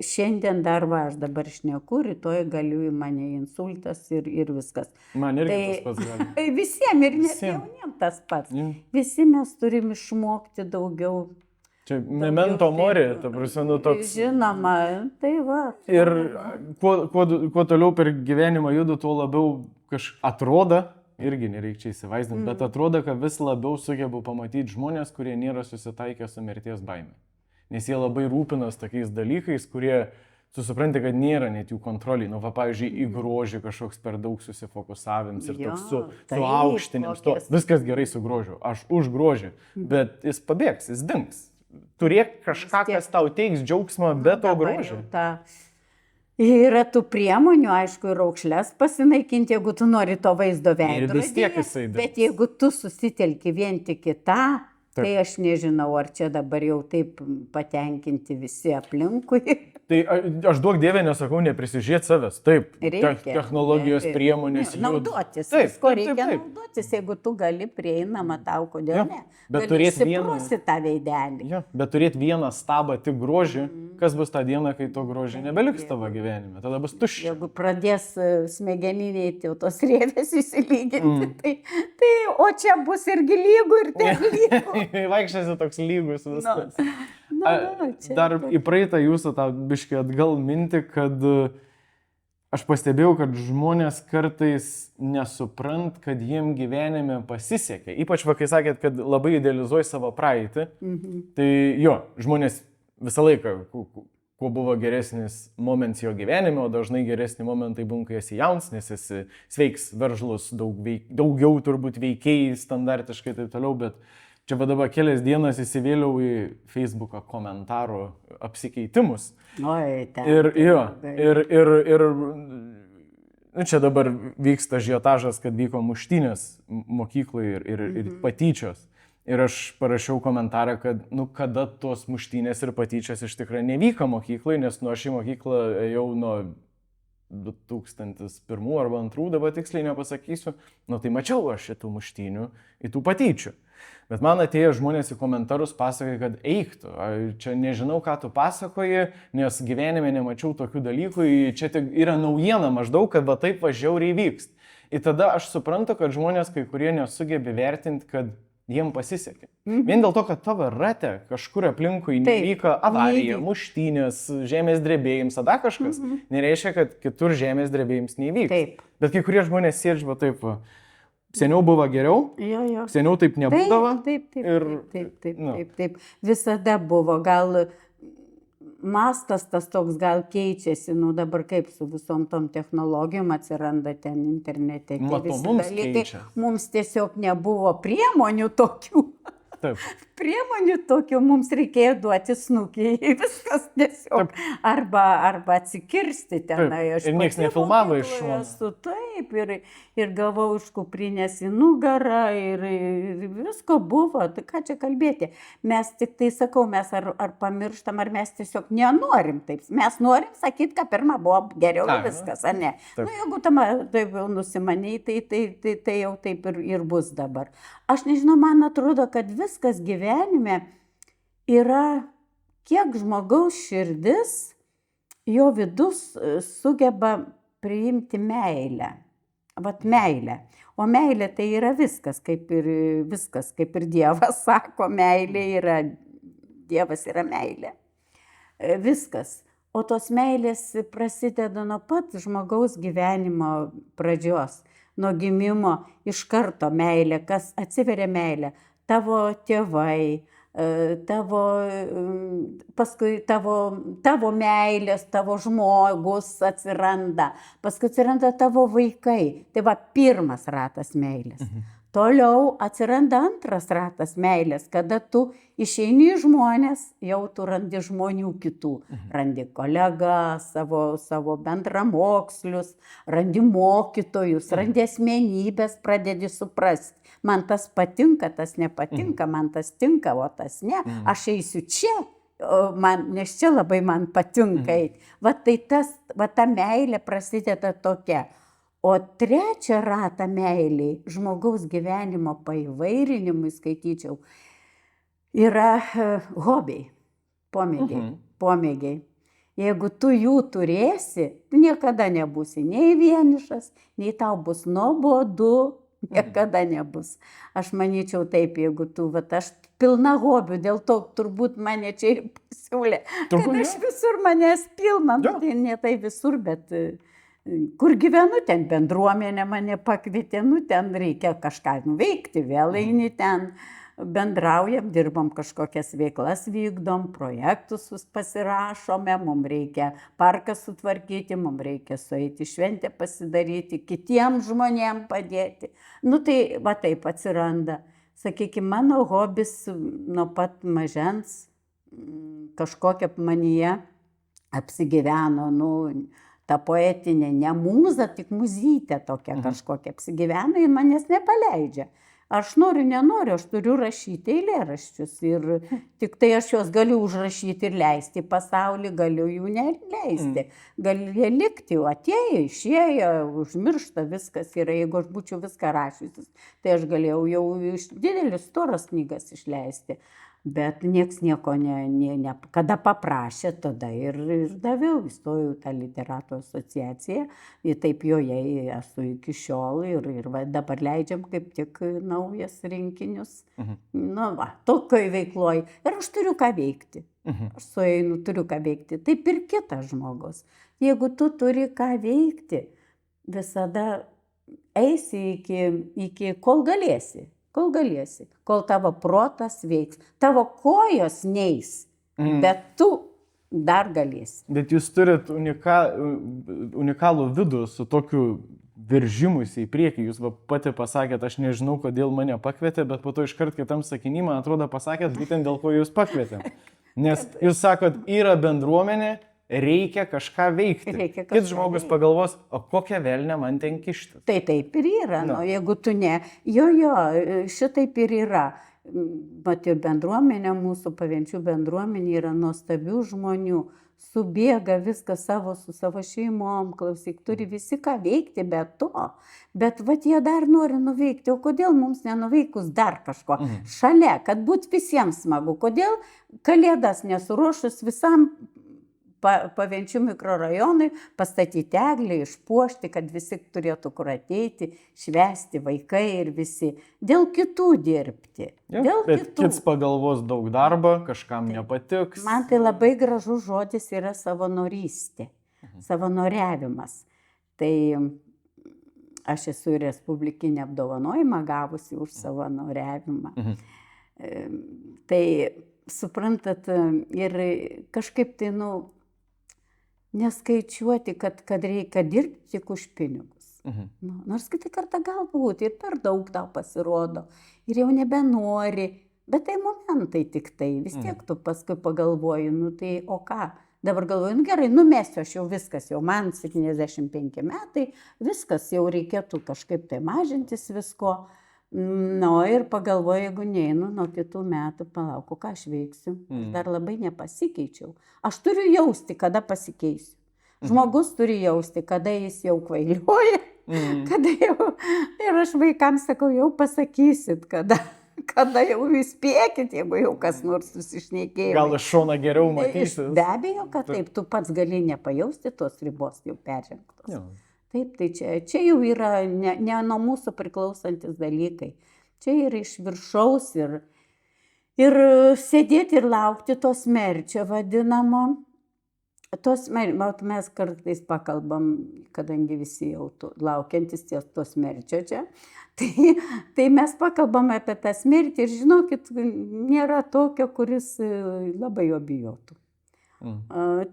Šiandien dar aš dabar šneku, rytoj galiu į mane insultas ir viskas. Man irgi tas pats gali. Visiems ir net jauniem tas pats. Visi mes turim išmokti daugiau. Čia memento mori, ta prasme, toks. Žinoma, tai va. Ir kuo toliau per gyvenimą judu, tuo labiau atrodo, irgi nereikia čia įsivaizdinti, bet atrodo, kad vis labiau sugebu pamatyti žmonės, kurie nėra susitaikę su mirties baime. Nes jie labai rūpinas tokiais dalykais, kurie susipranti, kad nėra net jų kontroliai. Pavyzdžiui, į grožį kažkoks per daug susifokusavims ir toks su aukštinims. Viskas gerai su grožiu, aš už grožį, bet jis pabėgs, jis dings. Turėk kažką, kas tau teiks džiaugsmą be to grožio. Yra tų priemonių, aišku, ir raukšles pasinaikinti, jeigu tu nori to vaizdo veidrodyje, bet jeigu tu susitelki vien tik į tą, tai aš nežinau, ar čia dabar jau taip patenkinti visi aplinkui. Tai aš duok Dievę nesakau neprisižiūrėti savęs. Taip, technologijos priemonės. Naudotis, visko reikia naudotis, jeigu tu gali prieinama tau, kodėl ne. Bet gali išsiprosi tą veidelį. Bet turėti vieną stabą tik grožį, kas bus tą dieną, kai to grožį nebeliks tavo gyvenime, tada bus tuščia. Jeigu pradės smegeniniai tos rėvės įsilyginti, tai o čia bus irgi lygų ir ten lygų. Vaikščiasi toks lygus viskas. Dar į praeitą jūsų tą biškį atgal mintį, kad aš pastebėjau, kad žmonės kartais nesuprant, kad jiem gyvenime pasisekė. Ypač kai sakėt, kad labai idealizuoja savo praeitį. Tai žmonės visą laiką, kuo buvo geresnis momentas jo gyvenime, o dažnai geresni momentai būna, kai esi jaunas, nes esi sveiks, veržlus, daugiau turbūt veikėjai standartiškai ir taip toliau, bet čia dabar kelias dienas įsivėliau į Facebooką komentarų apsikeitimus. Ir čia dabar vyksta žiotažas, kad vyko muštynės mokykloje ir patyčios. Ir aš parašiau komentarą, kad kada tos muštynės ir patyčios iš tikrųjų nevyko mokykloje, nes aš į mokyklą ėjau nuo 2001 arba 2002, dabar tiksliai nepasakysiu, tai mačiau aš šitų muštynių, į tų patyčių. Bet man atėjo žmonės į komentarus pasakoja, kad eiktų, čia nežinau, ką tu pasakoji, nes gyvenime nemačiau tokių dalykų, čia tik yra naujiena maždaug, kad taip žiauriai vyks. Ir tada aš suprantu, kad žmonės kai kurie nesugebė vertinti, kad jiem pasisekė. Vien dėl to, kad tavo rate kažkur aplinkui nevyko avarija, muštynės, žemės drebėjims, tada kažkas, nereiškia, kad kitur žemės drebėjims nevyks. Bet kai kurie žmonės sėdžia taip, seniau buvo geriau, seniau taip nebūdavo. Taip. Visada buvo, gal mastas tas toks gal keičiasi, dabar kaip su visom tom technologijom atsiranda ten internete. Mums tiesiog nebuvo priemonių tokių. Priemonių tokių mums reikėjo duoti snukį, viskas tiesiog. Arba atsikirsti ten. Ir niekas nefilmavo iš šono. Taip, ir gavau iš kuprinės į nugarą ir visko buvo. Tai ką čia kalbėti? Mes tik tai sakau, mes ar pamirštam, ar mes tiesiog nenorim taip. Mes norim sakyti, kad pirmą buvo geriau viskas, ar ne? Jeigu tam taip jau nusimaniai, tai jau taip ir bus dabar. Aš nežinau, man atrodo, kad viskas gyvenime yra, kiek žmogaus širdis, jo vidus sugeba priimti meilę. Vat meilę. O meilė tai yra viskas, kaip ir Dievas sako, Dievas yra meilė. Viskas. O tos meilės prasideda nuo pat žmogaus gyvenimo pradžios. Nuo gimimo iš karto meilė, kas atsiveria meilė. Tavo tėvai, paskui tavo meilės, tavo žmogus atsiranda, paskui atsiranda tavo vaikai. Tai va, pirmas ratas meilės. Toliau atsiranda antras ratas meilės, kada tu išeini į žmonės, jau tu randi žmonių kitų. Randi kolegą, savo bendramokslius, randi mokytojus, randi asmenybės, pradedi suprasti. Man tas patinka, tas nepatinka, man tas tinka, o tas ne. Aš eisiu čia, nes čia labai man patinka. Va tai ta meilė prasideda tokia. O trečią ratą meilį, žmogaus gyvenimo paįvairinimui, skaityčiau, yra hobiai, pomėgiai. Jeigu tu jų turėsi, tu niekada nebūsi nei vienišas, nei tau bus nuobodu, niekada nebus. Aš manyčiau taip, jeigu tu, aš pilna hobių, dėl to turbūt mane čia ir pasiūlė, kad aš visur manęs pilna, tai ne tai visur, bet kur gyvenu, ten bendruomenė mane pakvietė, ten reikia kažką nuveikti, vėl eini ten, bendraujam, dirbam kažkokias veiklas vykdom, projektus pasirašome, mums reikia parką sutvarkyti, mums reikia sueiti šventę pasidaryti, kitiems žmonėms padėti. Tai va taip atsiranda. Sakykime, mano hobis nuo pat mažens kažkokia manyje apsigyveno, ta poetinė, ne mūza, tik muzytė tokia kažkokia apsigyvena ir manęs nepaleidžia. Aš noriu, nenoriu, aš turiu rašyti eilėraščius ir tik tai aš juos galiu užrašyti ir leisti pasaulį, galiu jų neleisti. Gali jie likti, atėjo, išėjo, užmiršta, viskas yra. Jeigu aš būčiau viską rašytis, tai aš galėjau jau didelis storas knygas išleisti. Bet nieks nieko kada paprašė, tada ir daviau, įstojau tą literatų asociaciją, ir taip joje esu iki šiol ir dabar leidžiam kaip tik naujas rinkinius. Tokioj veikloj. Ir aš turiu ką veikti. Aš sueinu, turiu ką veikti. Taip ir kitas žmogus. Jeigu tu turi ką veikti, visada eisi iki kol galėsi. Kol tavo protas veiks, tavo kojos neis, bet tu dar galėsi. Bet jūs turit unikalų vidų su tokiu veržimusi į priekį. Jūs pati pasakėt, aš nežinau, kodėl mane pakvietė, bet po to iškart kitam sakiny, man atrodo, pasakėt būtent dėl ko jūs pakvietė. Nes jūs sakot, yra bendruomenė, reikia kažką veikti. Kits žmogus pagalvos, o kokią velnę man ten kištis. Tai taip ir yra, jeigu tu ne. Šitaip ir yra. Bet ir bendruomenė, mūsų Pavenčių bendruomenė yra nuostabių žmonių. Subėga viskas su savo šeimom, klausyk, turi visi ką veikti be to. Bet jie dar nori nuveikti, o kodėl mums nenuveikus dar kažko šalia, kad būt visiems smagu. Kodėl kalėdas nesuruošus visam Pavenčių mikrorajonui pastatyti eglį, išpuošti, kad visi turėtų kur ateiti, švęsti vaikai ir visi. Dėl kitų dirbti. Bet kits pagalvos daug darbo, kažkam nepatiks. Man tai labai gražus žodis yra savanorystė, savanoriavimas. Tai aš esu respublikinį apdovanojimą gavusi už savanoriavimą. Tai suprantat, ir kažkaip tai, neskaičiuoti, kad reikia dirbti tik už pinigus. Nors kitą kartą galbūt ir per daug tau pasirodo ir jau nebenori, bet tai momentai tik tai, vis tiek tu paskui pagalvoji, tai o ką? Dabar galvoju, gerai, numesiu aš jau viskas, jau man 75 metai, viskas jau reikėtų kažkaip tai mažintis visko. Ir pagalvoju, jeigu neinu nuo kitų metų, palauku, ką aš veiksiu. Aš dar labai nepasikeičiau. Aš turiu jausti, kada pasikeisiu. Žmogus turi jausti, kada jis jau kvailioja, kada jau... Ir aš vaikams sakau, jau pasakysit, kada jau įspėkit, jeigu jau kas nors susišnekėjo. Gal iš šono geriau matysis. Be abejo, kad taip, tu pats gali nepajausti tos ribos jau peržengtos. Taip, tai čia jau yra ne nuo mūsų priklausantis dalykai. Čia yra iš viršaus ir sėdėti ir laukti to smerčio vadinamo. Mes kartais pakalbam, kadangi visi jau laukiantis tos mirčio čia, tai mes pakalbam apie tą smirtį ir žinokit, nėra tokio, kuris labai jo bijotų.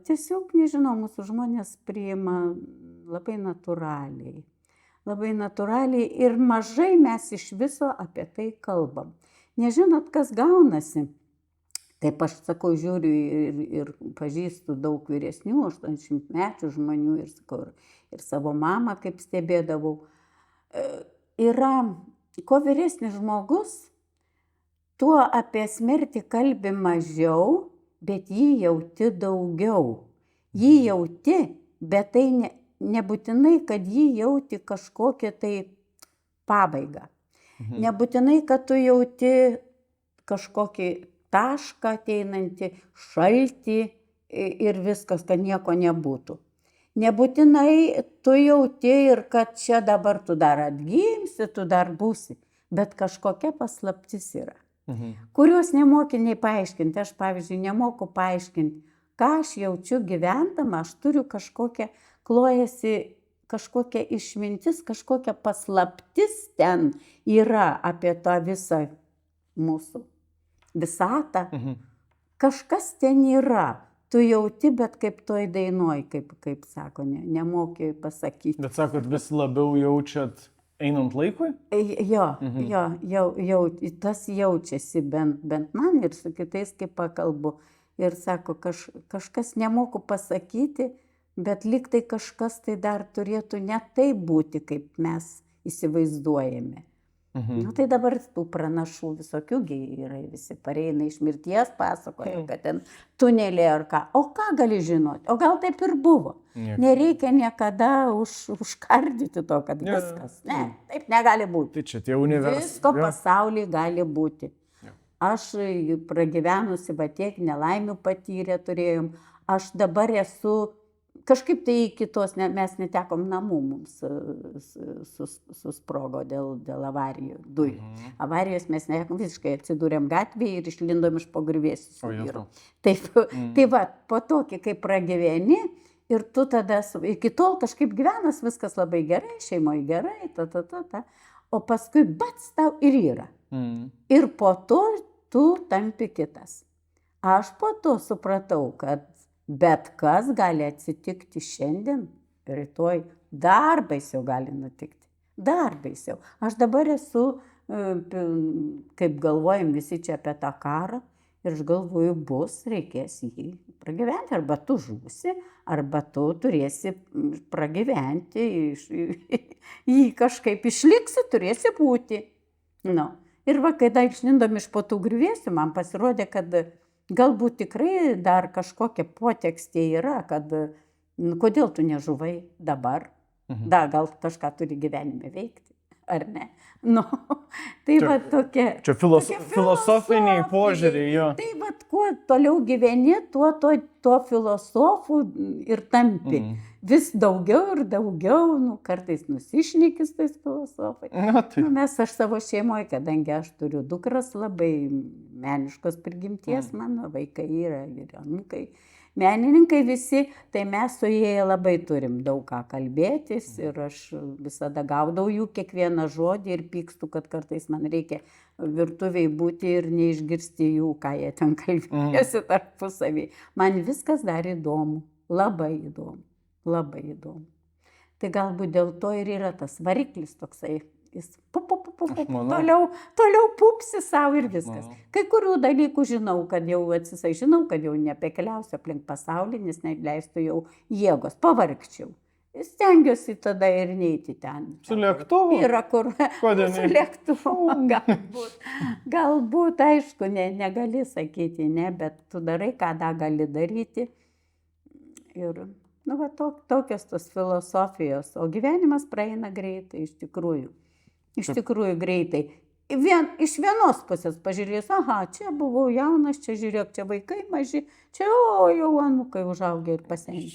Tiesiog, nežinau, mūsų žmonės priima labai natūraliai. Labai natūraliai ir mažai mes iš viso apie tai kalbam. Nežinot, kas gaunasi. Taip aš sakau, žiūriu ir pažįstu daug vyresnių, 80-mečių žmonių ir sakau, ir savo mamą kaip stebėdavau. Yra, kuo vyresnis žmogus, tuo apie smirtį kalbi mažiau, bet jį jauti daugiau. Jį jauti, bet tai nebūtinai, kad jį jauti kažkokią tai pabaigą. Nebūtinai, kad tu jauti kažkokį tašką ateinantį, šaltį ir viskas, kad nieko nebūtų. Nebūtinai tu jauti ir kad čia dabar tu dar atgimsi, tu dar būsi, bet kažkokia paslaptis yra, kurios nemoki nei paaiškinti. Aš, pavyzdžiui, nemoku paaiškinti, ką aš jaučiu gyvendama, aš turiu kažkokią, klojasi kažkokia išmintis, kažkokia paslaptis ten yra apie tą visą mūsų visatą. Kažkas ten yra. Tu jauti, bet kaip toj dainoj, kaip sako, nemoki pasakyti. Bet sakot, vis labiau jaučiat einant laikui? Jo, tas jaučiasi bent man ir su kitais, kaip pakalbu. Ir sako, kažkas nemoku pasakyti, bet lyg tai kažkas tai dar turėtų ne taip būti, kaip mes įsivaizduojame. Tai dabar tų pranašų visokių yra, visi pareina iš mirties, pasakoja, kad ten tunelė ar ką. O ką gali žinoti? O gal taip ir buvo? Nereikia niekada užkardyti to, kad viskas. Ne, taip negali būti. Tai čia tie universai. Visko pasaulyje gali būti. Aš pragyvenusi, va tiek nelaimių patyrę turėjom. Aš dabar esu kažkaip tai kitos, mes netekom namų, mums susprogo dėl avarijų, dujų. Avarijos mes netekom, visiškai atsidūrėm gatvėje ir išlindom iš po griuvėsių su vyru. Taip, tai va, po tokį, kai pragyveni ir tu tada, iki tol kažkaip gyvenas, viskas labai gerai, šeimoje gerai, o paskui bats tau ir yra. Ir po to tu tampi kitas. Aš po to supratau, kad bet kas gali atsitikti šiandien, rytoj, dar baisiau gali nutikti. Dar baisiau. Aš dabar esu, kaip galvojam visi čia apie tą karą, ir aš galvoju, reikės jį pragyventi. Arba tu žūsi, arba tu turėsi pragyventi, jį kažkaip išliksi, turėsi būti. Ir va, kai dar išlindom iš po tų griuvėsių, man pasirodė, kad galbūt tikrai dar kažkokia potekstė yra, kad kodėl tu nežuvai dabar, gal kažką turi gyvenime veikti, ar ne? Tai va tokia. Čia filosofiniai požiūriai, jo. Tai va, kuo toliau gyveni, tuo filosofų ir tampi. Vis daugiau ir daugiau, kartais nusišnekis tais filosofai. Aš savo šeimoje, kadangi aš turiu dukras labai meniškos prigimties, mano vaikai yra ir anūkai, menininkai visi, tai mes su jie labai turim daug ką kalbėtis ir aš visada gaudau jų kiekvieną žodį ir pykstu, kad kartais man reikia virtuviai būti ir neišgirsti jų, ką jie ten kalbėjosi tarpusavį. Man viskas dar įdomu, labai įdomu. Labai įdomu. Tai galbūt dėl to ir yra tas variklis toksai, jis toliau pupsi savo ir viskas. Kai kurių dalykų žinau, kad jau žinau, kad jau nebekeliausiu aplink pasaulį, nes neleistų jau jėgos, pavargčiau. Stengiuosi tada ir neiti ten. Su lėktuvu? Yra kur. Su lėktuvu, galbūt, aišku, negali sakyti, ne, bet tu darai, ką gali daryti. Ir tokios tos filosofijos, o gyvenimas praeina greitai, iš tikrųjų greitai. Iš vienos pusės pažiūrės, čia buvau jaunas, čia žiūrėk, čia vaikai maži, čia jau anūkai užaugę ir pasenę.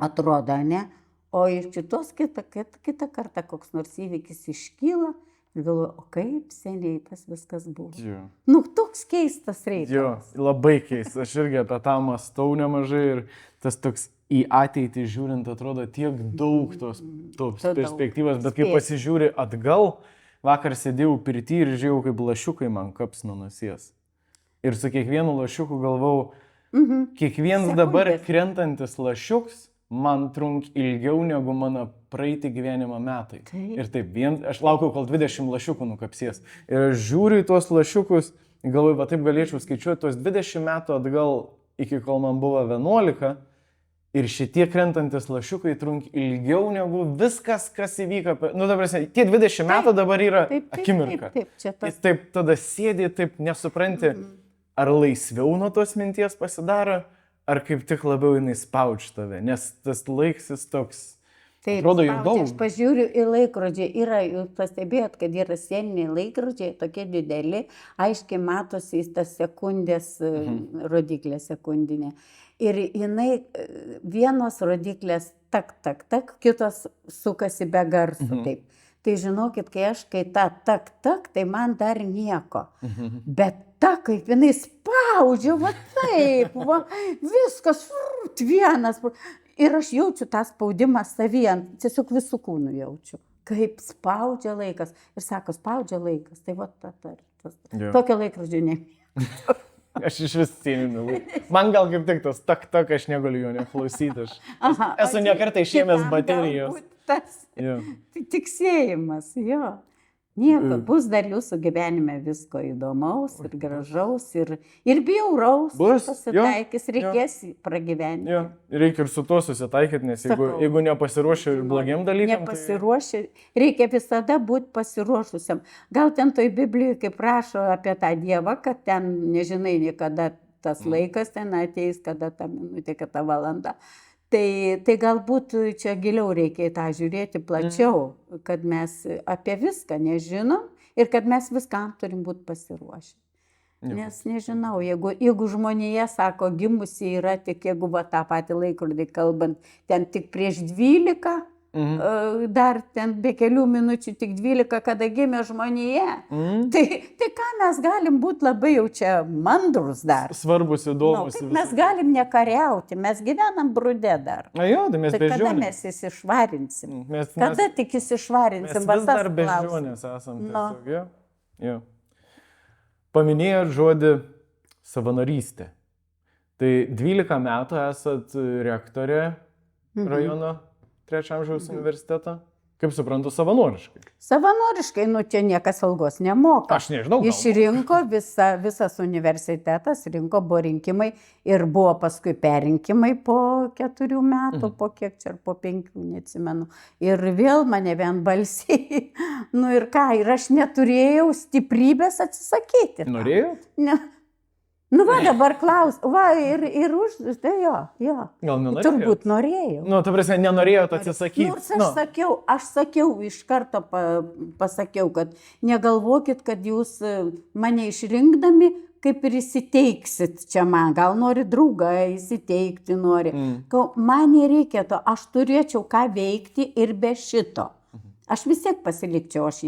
Atrodo, ne? O iš kitos kitą kartą koks nors įvykis iškyla Ir galvoju, o kaip seniai tas viskas buvo. Jo. Nu, toks keistas Jo, reikalas. labai keista. Aš irgi apie tą mąstau nemažai ir tas toks į ateitį žiūrint atrodo tiek daug tos daug. perspektyvos, bet kai Spėsiu. pasižiūri atgal, vakar sėdėjau pirty ir žiūrėjau, kaip lašiukai man kaps nuo nosies. Ir su kiekvienu lašiuku galvau, kiekvienas dabar Sekundės. krentantis lašiuks man trunk ilgiau negu mano praeitį gyvenimo metai. Taip. Ir taip, aš laukiau, kol 20 lašiukų nukapsies. Ir aš žiūriu į tuos lašiukus, galvoju, va taip galėčiau skaičiuoti tuos 20 metų atgal, iki kol man buvo 11. Ir šitie krentantis lašiukai trunk ilgiau negu viskas, kas įvyko. Nu, dabar, tie 20 metų dabar yra akimirka. Taip, čia tas. Taip, tada sėdi, taip nesupranti, ar laisviau nuo tos minties pasidaro, ar kaip tik labiau jinai spaudžia tave, nes tas laiksis toks, Taip, atrodo jau spaudžia. daug. Aš pažiūriu į laikrodžiai, jūs pastebėjot, kad yra sieniniai laikrodžiai, tokie dideli, aiškiai matosi tas sekundės rodiklė sekundinė. Ir jinai vienos rodiklės tak, kitos sukasi be garso. Taip. Tai žinokit, kai tak, tai man dar nieko. Bet kaip jinai spaudžia, va taip, va, viskas, vienas. Ir aš jaučiu tą spaudimą savyje, tiesiog visų kūnų jaučiu. Kaip spaudžia laikas. Ir sako, spaudžia laikas. Tai va, tokio laikrodžio ne. Aš iš vis sėminu. Man gal kaip tik tas tak, aš negaliu jo neklausyti. Aš esu nekartą išėmęs baterijos. Tas tiksėjimas, jo. Nieko, bus dar jūsų gyvenime visko įdomaus ir gražaus ir bjauraus. Bus, pasitaikys, reikės pragyventi. Jo, reikia ir su tuo susitaikyti, nes jeigu nepasiruošia ir blogiem dalykam. Nepasiruošia, reikia visada būti pasiruošusiam. Gal ten toj Biblijoje, kaip rašo apie tą Dievą, kad ten nežinai niekada tas laikas ten ateis, kada ta minutė, kada ta valanda. Tai galbūt čia giliau reikia į tą žiūrėti plačiau, kad mes apie viską nežinom ir kad mes viskam turim būti pasiruošę. Nes nežinau, jeigu žmonėje, sako, gimusi yra tik, jeigu va tą patį laikrodį kalbant, ten tik prieš 12, dar ten be kelių minučių tik 12, kada gimė žmonėje, tai ką mes galim būti labai jau čia mandrus dar. Svarbus, įdomus. Mes galim nekariauti, mes gyvenam brude dar. Na jo, tai mes bežionės. Kada mes įsišvarinsim? Kada tik įsišvarinsim? Mes vis dar bežionės esam tiesiog. Jo. Paminėjot žodį savanorystė. Tai 12 metų esat rektorė rajono 3 amžiaus universiteto. Kaip suprantu, savanoriškai. Savanoriškai, čia niekas algos nemoka. Aš nežinau. Išrinko visas universitetas, buvo rinkimai ir buvo paskui perrinkimai po 4 metų, po kiek čia, po 5, neatsimenu. Ir vėl mane vienbalsiai. Nu ir ką, ir aš neturėjau stiprybės atsisakyti. Norėjot? Ne. Nu va, dabar klaus, va ir tai jo. Gal nenorėjot? Turbūt norėjau. Nu, ta prasme, nenorėjot atsisakyti. Nors aš sakiau, iš karto pasakiau, kad negalvokit, kad jūs mane išrinkdami kaip ir įsiteiksit čia man. Gal nori draugą įsiteikti, nori. Man nereikia to, aš turėčiau ką veikti ir be šito. Aš vis tiek pasilikčiau, aš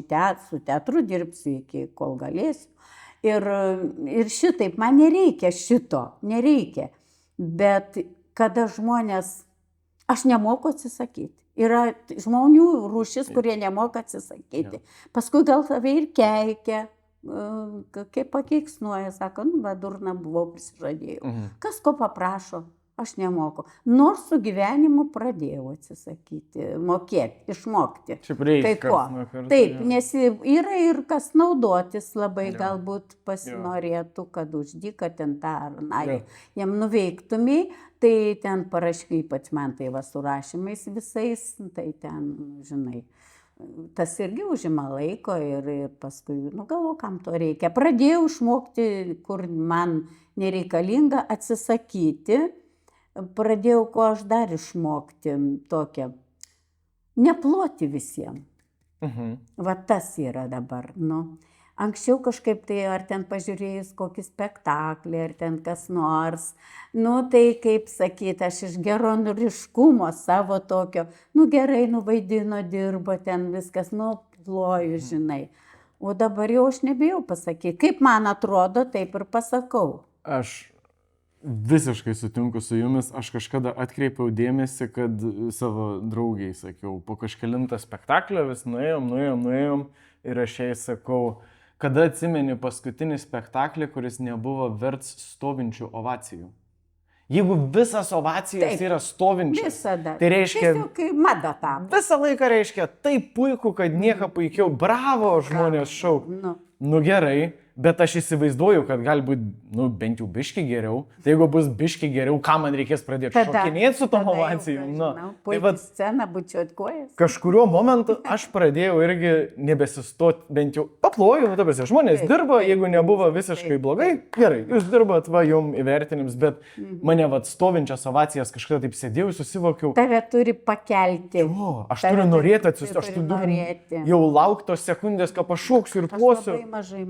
su teatru dirbsiu iki kol galėsiu. Ir šitaip, man nereikia šito, nereikia. Bet kada žmonės, aš nemoku atsisakyti. Yra žmonių rūšis, kurie nemoka atsisakyti. Paskui gal tave ir keikia, kaip pakeiksnuoja, sako, va, durna buvau, prisižadėjau. Kas ko paprašo, aš nemoku. Nors su gyvenimu pradėjau atsisakyti, išmokti. Šiaip reikia. Taip, nes yra ir kas naudotis labai galbūt pasinorėtų, kad už dyką ten tą ar na, jam nuveiktumai, tai ten paraškai, ypač man tai va su rašymais visais, tai ten, žinai, tas irgi užima laiko ir paskui, galvoju, kam to reikia. Pradėjau išmokti, kur man nereikalinga atsisakyti. Pradėjau, ko aš dar išmokti, tokią, neploti visiems. Va tas yra dabar. Anksčiau kažkaip tai, ar ten pažiūrėjus kokį spektaklį, ar ten kas nors, tai kaip sakyti, aš iš geronoriškumo savo tokio, gerai nuvaidino, dirbo ten viskas, ploju, žinai. O dabar jau aš nebijau pasakyti. Kaip man atrodo, taip ir pasakau. Aš visiškai sutinku su jumis, aš kažkada atkreipiau dėmesį, kad savo draugiai sakiau, po kažkelintą spektaklio vis nuėjom ir aš jai sakau, kada atsimeni paskutinį spektaklį, kuris nebuvo verts stovinčių ovacijų. Jeigu visas ovacijas Taip, yra stovinčios, Visada. tai reiškia, Tiesiog kai mada tapo. visą laiką reiškia, taip puiku, kad nieko puikiau, bravo žmonės šauk. Nu gerai, bet aš įsivaizduoju, kad gali būti, bent jau biški geriau. Tai jeigu bus biški geriau, ką man reikės pradėti šokinėti su tom ovacijom? Tai vad scena bučiuot kojas. Kažkuriuo momentu aš pradėjau irgi nebesistoti, bent jau paplojau, dabar žmonės dirbo, jeigu nebuvo visiškai blogai, gerai, jūs dirbot, va, jums įvertinims, bet mane va stovinčias ovacijas kažkada taip sėdėjau, susivokiau. Tave turi pakelti. O, aš turiu norėti atsistoti, aš turiu jau lauktos sekundės, ką pašauksiu ir plosiu,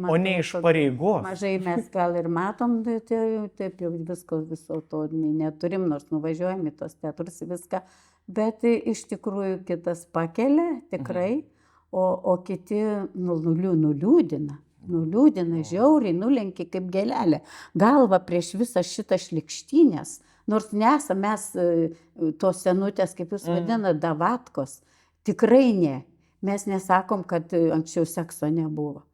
o ne iš pareigos. Mažai mes gal ir matom, taip jau viso to neturim, nors nuvažiuojam į tos teatrus viską, bet iš tikrųjų kitas pakelia, tikrai, o kiti nuliūdina. Nuliūdina, žiauriai, nulenkia kaip gelelė. Galva prieš visą šitą šlikštynės, nors nesam mes tos senutės, kaip jūs vadina, davatkos, tikrai ne. Mes nesakom, kad anksčiau sekso nebuvo.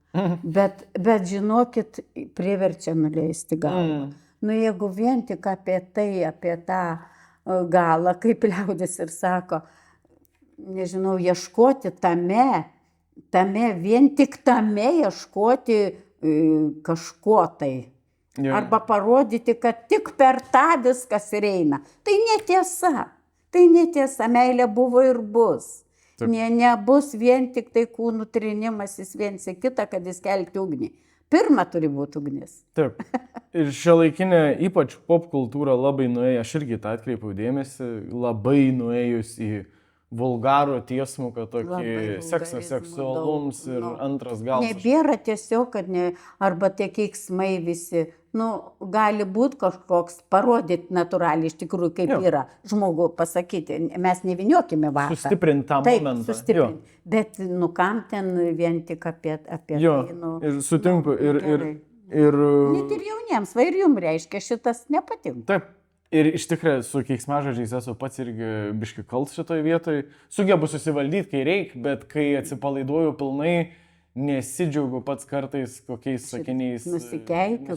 Bet žinokit, priverčia nuleisti galvą. Jeigu vien tik apie tai, apie tą galą, kaip liaudis ir sako, nežinau, ieškoti tame, vien tik tame ieškoti kažko tai. Arba parodyti, kad tik per tą viskas ir eina. Tai netiesa, meilė buvo ir bus. Nebus vien tik tai kūnų trinimasis viens į kitą, kad jis kelti ugnį. Pirma turi būti ugnis. Taip. Ir šiuolaikinė, ypač pop kultūra labai nuėjo, aš irgi tą atkreipiau dėmesį, labai nuėjus į vulgarų tiesmuką, tokį seksą seksualums ir antras galas. Nebėra tiesiog, kad arba tie keiksmai visi. Gali būti kažkoks, parodyti natūraliai iš tikrųjų, kaip yra žmogų pasakyti. Mes neviniokime vasarą. Sustiprinti tą momentą. Sustiprinti. Bet kam ten vien tik apie tai. Ir sutinku. Net ir jauniems, va ir jums reiškia, šitas nepatinka. Taip. Ir iš tikrųjų su keiksmažodžiais esu pats irgi biški kaltas šitoje vietoje. Sugebu susivaldyti, kai reikia, bet kai atsipalaiduoju pilnai, nesidžiaugiu pats kartais kokiais sakiniais. Nusikeikiu,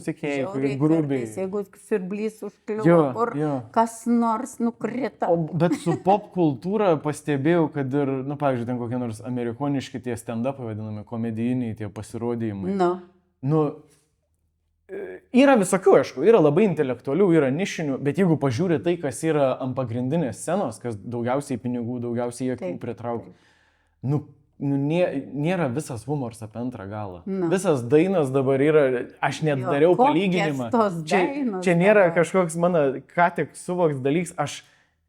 grubiai. Jeigu siurblys užkliuvo, kas nors nukrita. Bet su pop kultūra pastebėjau, kad ir, pavyzdžiui, ten kokie nors amerikoniški tie stand-upai vadinami, komedijiniai tie pasirodymai. Yra visokių, aišku, yra labai intelektualių, yra nišinių, bet jeigu pažiūri tai, kas yra ant pagrindinės scenos, kas daugiausiai pinigų, daugiausiai akių pritraukia, nėra visas humoras apie antrą galą. Visas dainas dabar yra, aš net dariau palyginimą. Čia nėra kažkoks mano ką tik suvoks dalyks, aš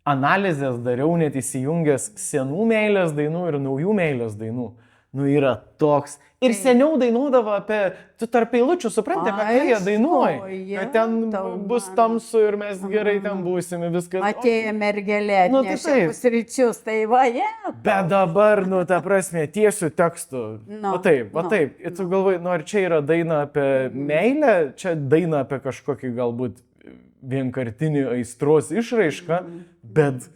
analizės dariau net įsijungęs senų meilės dainų ir naujų meilės dainų. Yra toks. Ir seniau dainuodavo apie, tu tarp eilučių supranti, apie ką jie dainuoja. Kad ten bus tamsu ir mes gerai ten būsime, viskas. Atėjo mergelė, atnešė pusryčius, tai va, Bet dabar, ta prasme, tiesių tekstų. Va taip. Ir tu galvoji, ar čia yra daina apie meilę, čia daina apie kažkokį galbūt vienkartinį aistros išraišką, bet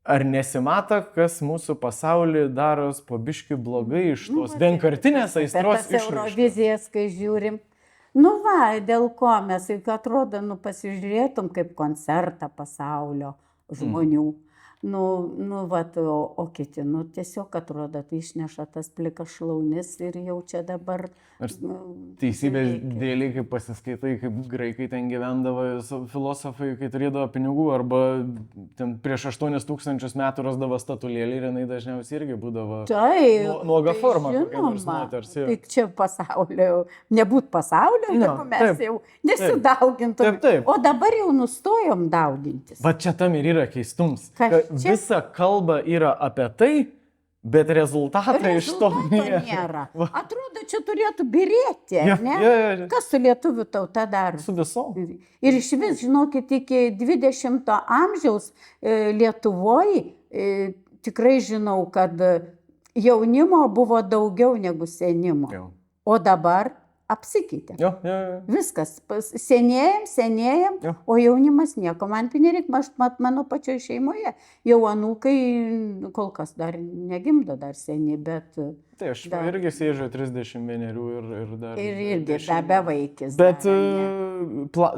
ar nesimata, kas mūsų pasaulį daros po biškį blogai iš tos vienkartinės aistros išraiškos? Eurovizijas, kai žiūrim, dėl ko mes, atrodo, pasižiūrėtum kaip koncertą pasaulio žmonių. O kiti, tiesiog atrodo, tai išneša tas plikas šlaunis ir jau čia dabar... Teisybės dėliai, kaip pasiskaitai, kaip graikai ten gyvendavo filosofai, kai turėdavo pinigų, arba ten prieš 8000 metų rasdavo statulėlį ir jinai dažniausiai irgi būdavo nuoga forma. Tai čia pasaulio, nebūt pasaulio, jeigu mes jau nesidaugintum. O dabar jau nustojom daugintis. Va čia tam ir yra keistums. Visa kalba yra apie tai, bet rezultatai iš to nėra. Atrodo, čia turėtų birėti, ne? Kas su lietuvių tauta daro? Su visom. Ir iš vis, žinokit, iki 20 amžiaus Lietuvoje tikrai žinau, kad jaunimo buvo daugiau negu senimo. Jo. O dabar apsikeitė. Jo. Viskas, senėjam, Jo. o jaunimas nieko man nereik, mano pačioje šeimoje. Jau anūkai kol kas dar negimdo, dar seni, bet... Tai aš irgi sėdžiu 31 ir dar... Ir irgi be vaikis. Bet,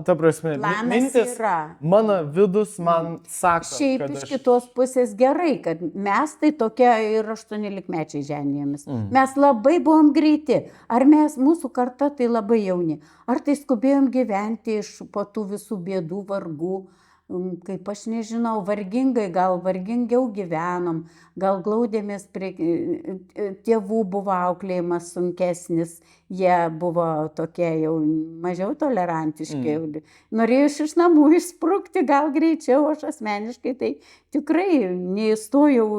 ta prasme, Planas mintis, yra. mano vidus man sako, Šiaip kad iš kitos pusės gerai, kad mes tai tokie ir 18-mečiai žemėmis. Mes labai buvom greiti. Ar mūsų karta tai labai jauni. Ar tai skubėjom gyventi iš po tų visų bėdų, vargų. Kaip aš nežinau, vargingai, gal vargingiau gyvenom, gal glaudėmės prie tėvų, buvo auklėjimas sunkesnis, jie buvo tokie jau mažiau tolerantiški, norėjau iš namų išsprukti gal greičiau, aš asmeniškai tai tikrai neįstojau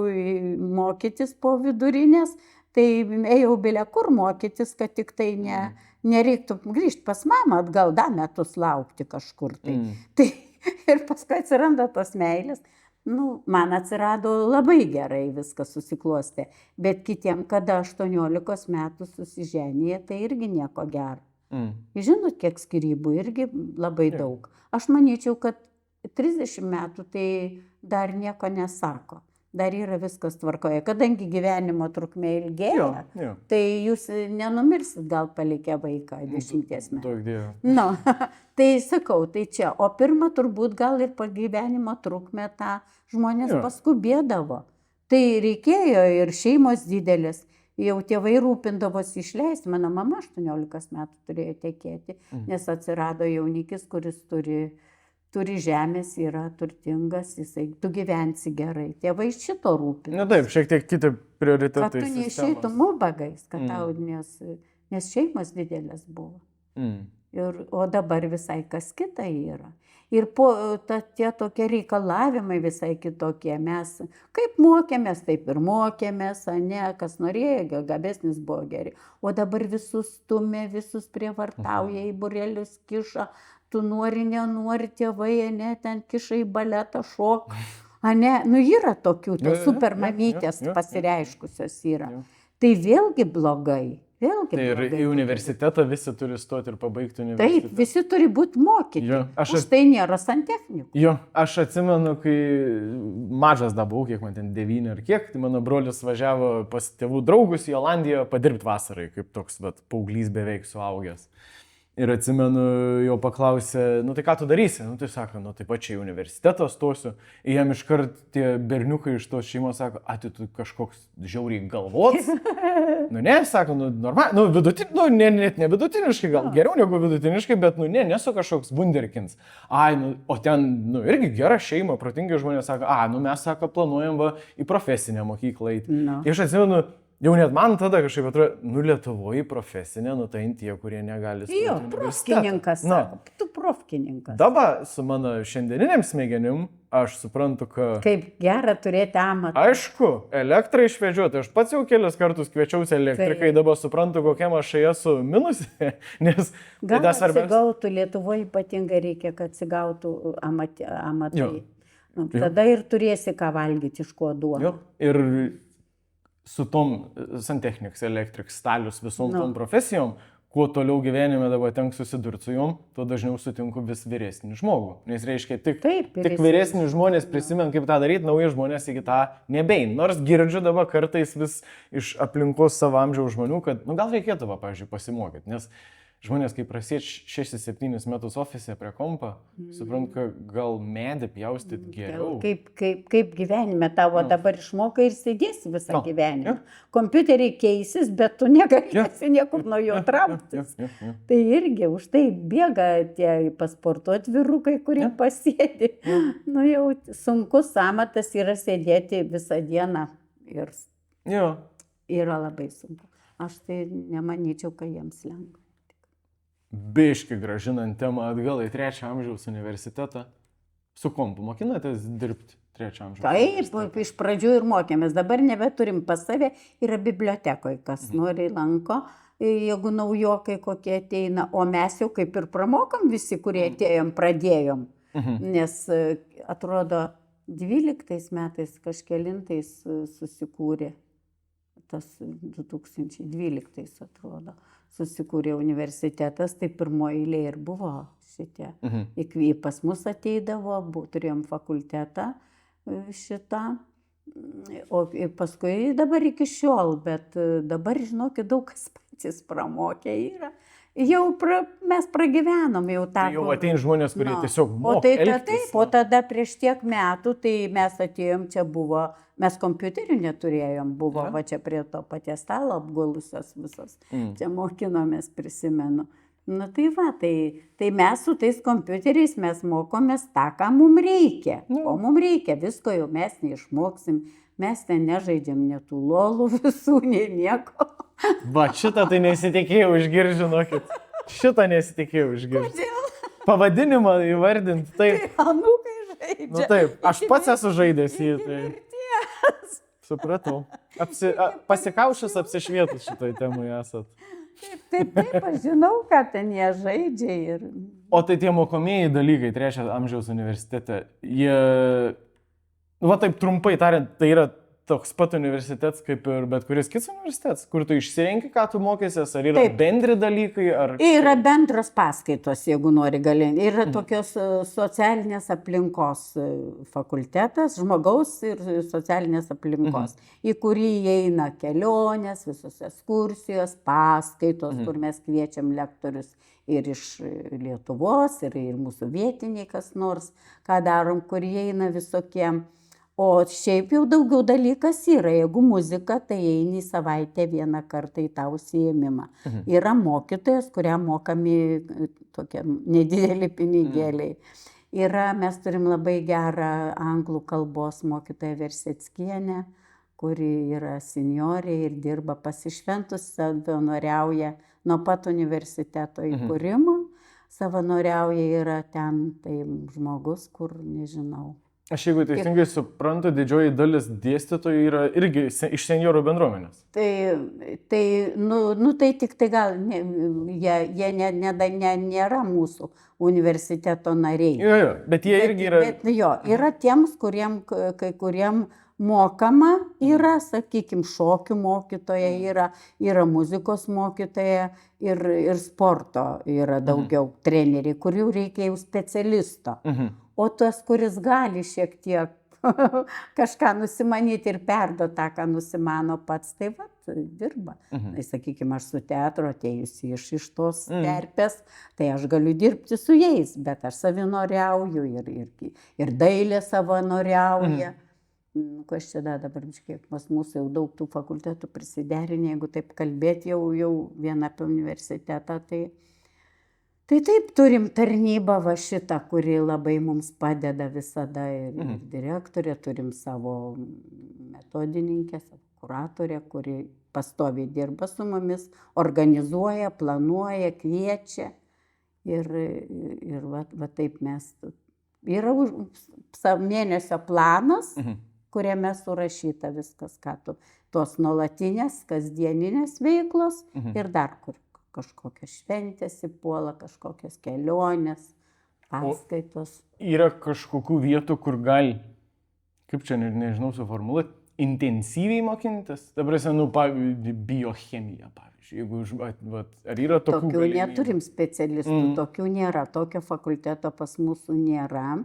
mokytis po vidurinės, tai ėjau bile kur mokytis, kad tik tai nereiktų grįžti pas mamą atgal, da metus laukti kažkur. Tai ir paskui atsiranda tos meilės. Man atsirado labai gerai, viskas susiklostė. Bet kitiem, kada 18 metų susiženyje, tai irgi nieko gero. Žinot, kiek skyrybų, irgi labai daug. Aš manyčiau, kad 30 metų tai dar nieko nesako. Dar yra viskas tvarkoje. Kadangi gyvenimo trukmė ilgėja, tai jūs nenumirsit gal palikę vaiką 10 metų. Daug dievo. Tai sakau, tai čia. O pirmą turbūt gal ir po gyvenimo trukmę tą žmonės paskubėdavo. Tai reikėjo ir šeimos didelės. Jau tėvai rūpindavosi išleisti. Mano mama 18 metų turėjo tekėti, nes atsirado jaunikis, kuris turi žemės, yra turtingas, tu gyvensi gerai. Tėvai šito rūpina. Taip, šiek tiek kiti prioritetai. Kad tu neišeitum ubagais, nes šeimos didelės buvo. O dabar visai kas kita yra. Ir tie tokie reikalavimai visai kitokie. Mes kaip mokėmės, taip ir mokėmės, kas norėjo, gabesnis buvo geri. O dabar visus stumė, visus prievartauja, į burelius kiša. Tu nori, nenori, tėvai, ten kiša į baletą, šok. Yra tokių, super mamytės pasireiškusios yra. Tai vėlgi blogai. Ir į universitetą visi turi stoti ir pabaigti universitetą. Taip, visi turi būti mokyti. Už tai nėra santechnikų. Jo, aš atsimenu, kai mažas dabau, kiek man ten 9 ar kiek, tai mano brolis važiavo pas tėvų draugus į Olandiją padirbti vasarai, kaip toks paauglys beveik suaugęs. Ir atsimenu, jo paklausė, tai ką tu darysi? Tai sako, tai pačiai į universitetą stosiu. Ir jam iškart tie berniukai iš tos šeimos sako, tu kažkoks žiauriai galvots. Ne, sako, normaliai, net ne vidutiniškai, gal geriau negu vidutiniškai, bet nesu kažkoks wunderkinds. O ten, irgi gera šeima, protingi žmonės sako, mes, sako, planuojam į profesinę mokyklą eiti. Ir aš atsimenu, jau net man tada kažkaip atrodo, Lietuvoje profesinė, tai tie, kurie negali stoti. Jo, profkininkas, sako, tu profkininkas. Dabar su mano šiandieniniam smegenim aš suprantu, kad... Kaip gera turėti amatą. Aišku, elektrą išvežiuoti. Aš pats jau kelias kartus kviečiausi elektrikai, dabar suprantu, kokiam aš esu minusė, nes... Gal atsigautų, Lietuvoje ypatingai reikia, kad atsigautų amatai. Tada ir turėsi ką valgyti, iš ko duoną. Ir su tom santechniks, elektriks, stalius, visom tom profesijom, kuo toliau gyvenime dabar tenk susidurti su jom, tuo dažniau sutinku vis vyresnį žmogų. Nes reiškia, tik vyresni žmonės prisimena, kaip tą daryti, nauji žmonės iki tą nebein. Nors girdžiu dabar kartais vis iš aplinkos savo amžiaus žmonių, kad gal reikėtų, pavyzdžiui, pasimokyti. Nes žmonės, kai prasiet 6-7 metus ofise prie kompa, suprantu, kad gal medį pjaustyt geriau. Kaip gyvenime tavo dabar išmoka ir sėdėsi visą gyvenimą. Kompiuteriai keisis, bet tu negalėsi niekur nuo jo trauktis. Tai irgi už tai bėga tie pasportuoti vyrukai, kurie pasėdi. Jau sunkus amatas yra sėdėti visą dieną ir yra labai sunku. Aš tai nemanyčiau, kad jiems lengva. Biški gražinant temą atgal į 3 amžiaus universitetą. Su kompu mokinatės dirbti 3 amžiaus? Taip, iš pradžių ir mokėmės. Dabar nebeturim pas save, yra bibliotekoje, kas nori lanko, jeigu naujokai kokie ateina. O mes jau kaip ir pramokom visi, kurie atėjom, pradėjom. Nes atrodo 12 metais kažkelintais susikūrė tas 2012 atrodo, susikūrė universitetas, tai pirmoji eilė ir buvo šitie. Pas mus ateidavo, turėjom fakultetą šitą, o paskui dabar iki šiol, bet dabar, žinokit, daug kas patys pramokė yra. Jau mes pragyvenom jau tą. Tai jau ateina žmonės, kurie tiesiog moka. Taip, o tada prieš tiek metų, tai mes atėjom, čia buvo, mes kompiuterių neturėjom, buvo va čia prie to paties stalo apgulusios visos. Čia mokinomės, prisimenu. Nu tai va, tai mes su tais kompiuteriais mes mokomės tą, ką mums reikia. O mums reikia, visko jau mes neišmoksim. Mes ten nežaidžiam net tų lolų visų, nei nieko. Va, šitą tai nesitikėjau išgirsti, žinokit. Šitą nesitikėjau išgirsti. Kodėl? Pavadinimą įvardinti, taip. Tai anūkai žaidžia. Nu taip, aš pats esu žaidęs jį. Tai... Supratau. Pasikaušęs apsišvietus šitoj temui esat. Taip, aš žinau, ką ten jie žaidžia. Ir... O tai tie mokomieji dalykai, 3 amžiaus universitete, jie... Va taip trumpai tariant, tai yra toks pat universitetas kaip ir bet kuris kitas universitetas, kur tu išsirenki, ką tu mokysies, ar yra bendri dalykai, ar... Yra bendros paskaitos, jeigu nori galinti. Yra tokios socialinės aplinkos fakultetas, žmogaus ir socialinės aplinkos, į kurį įeina kelionės, visos ekskursijos, paskaitos, kur mes kviečiam lektorius ir iš Lietuvos, ir mūsų vietiniai kas nors, ką darom, kur įeina visokie. O šiaip jau daugiau dalykas yra, jeigu muzika, tai eini savaitę vieną kartą į tą užsiėmimą. Yra mokytojas, kuriam mokami tokie nedideli pinigėliai. Mes turim labai gerą anglų kalbos mokytoją Verseckienę, kuri yra seniorė ir dirba pasišventus, savanoriauja nuo pat universiteto įkūrimo. Savanoriauja yra ten, tai žmogus, kur nežinau. Aš jeigu teisingai suprantu, didžioji dalis dėstytojų yra irgi iš senjorų bendruomenės. Tai tik tai gal, jie nėra mūsų universiteto nariai. Jo, bet jie irgi yra... Yra tiems, kai kuriem mokama, yra, sakykime, šokių mokytoja, yra muzikos mokytoja ir sporto yra daugiau treneriai, kurių reikia jau specialisto. O tas, kuris gali šiek tiek kažką nusimanyti ir perduoti tą, ką nusimano pats, tai va, dirba. Tai sakykime, aš su teatro atėjusi iš tos terpės, tai aš galiu dirbti su jais, bet aš savanoriauju ir dailė savanoriauja. Kas čia dabar, kiek pas mūsų jau daug tų fakultetų prisiderinė, jeigu taip kalbėti jau vieną apie universitetą, tai taip turim tarnybą va šitą, kuri labai mums padeda visada ir direktorė, turim savo metodininkę, savo kuratorę, kuri pastoviai dirba su mumis, organizuoja, planuoja, kviečia ir va taip mes. Yra mėnesio planas, kuriame surašyta viskas, ką tos nuolatinės, kasdieninės veiklos ir dar kur. Kažkokios šventės įpuola, kažkokios kelionės, paskaitos. Yra kažkokių vietų, kur gali, kaip čia nežinau suformuluoti, intensyviai mokintis? Dabar pavyzdžiui, biochemija, pavyzdžiui. Ar yra tokių galimybių? Neturim specialistų, tokių nėra, tokio fakulteto pas mūsų nėra.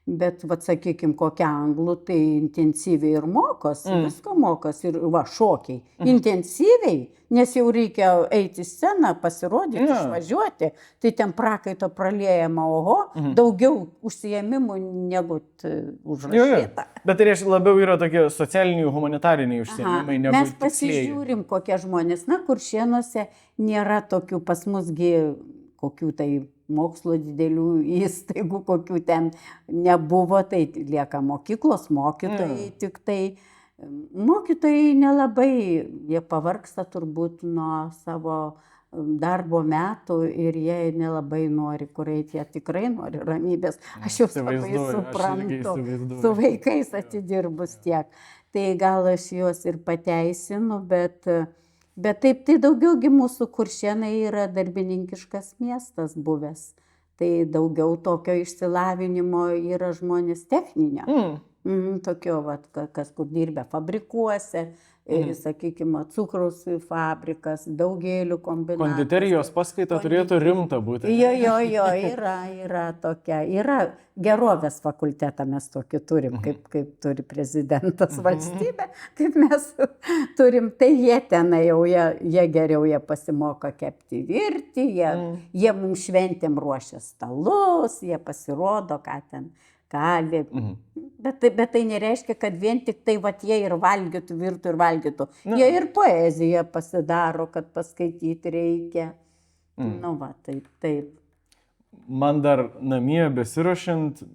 Bet, sakykime, kokia anglų, tai intensyviai ir mokosi, visko mokosi ir šokiai. Intensyviai, nes jau reikia eiti į sceną, pasirodyti, išvažiuoti, tai ten prakaito praliejama, daugiau užsiėmimų negu užrašyta. Bet tai reiškia, labiau yra tokie socialiniai, humanitariniai užsiėmimai, negu mes pasižiūrim, kokie žmonės, Kuršėnuose nėra tokių, pas musgi kokių tai mokslo didelių įstaigų, kokių ten nebuvo, tai lieka mokyklos mokytojai, tik tai mokytojai nelabai, jie pavargsta turbūt nuo savo darbo metų ir jie nelabai nori kur eiti, jie tikrai nori ramybės. Aš jau labai suprantu, su vaikais atidirbus tiek. Tai gal aš juos ir pateisinu, bet taip, tai daugiaugi mūsų Kuršėnai yra darbininkiškas miestas buvęs. Tai daugiau tokio išsilavinimo yra žmonės techninio. Tokio, kas kur dirbę fabrikuose, sakykime, cukraus fabrikas, daugėlių kombinatas. Konditerijos paskaita turėtų rimta būti. Jo, yra tokia. Yra gerovės fakultetą mes tokį turim, kaip turi prezidentas valstybė, taip mes turim. Tai jie tenai jau, jie geriau jie pasimoka kepti, virti, jie mums šventėm ruošia stalus, jie pasirodo, ką ten gali. Bet tai nereiškia, kad vien tik tai jie ir valgytų, virtų ir valgytų. Jie ir poeziją pasidaro, kad paskaityti reikia. Taip. Man dar namie besiruošiant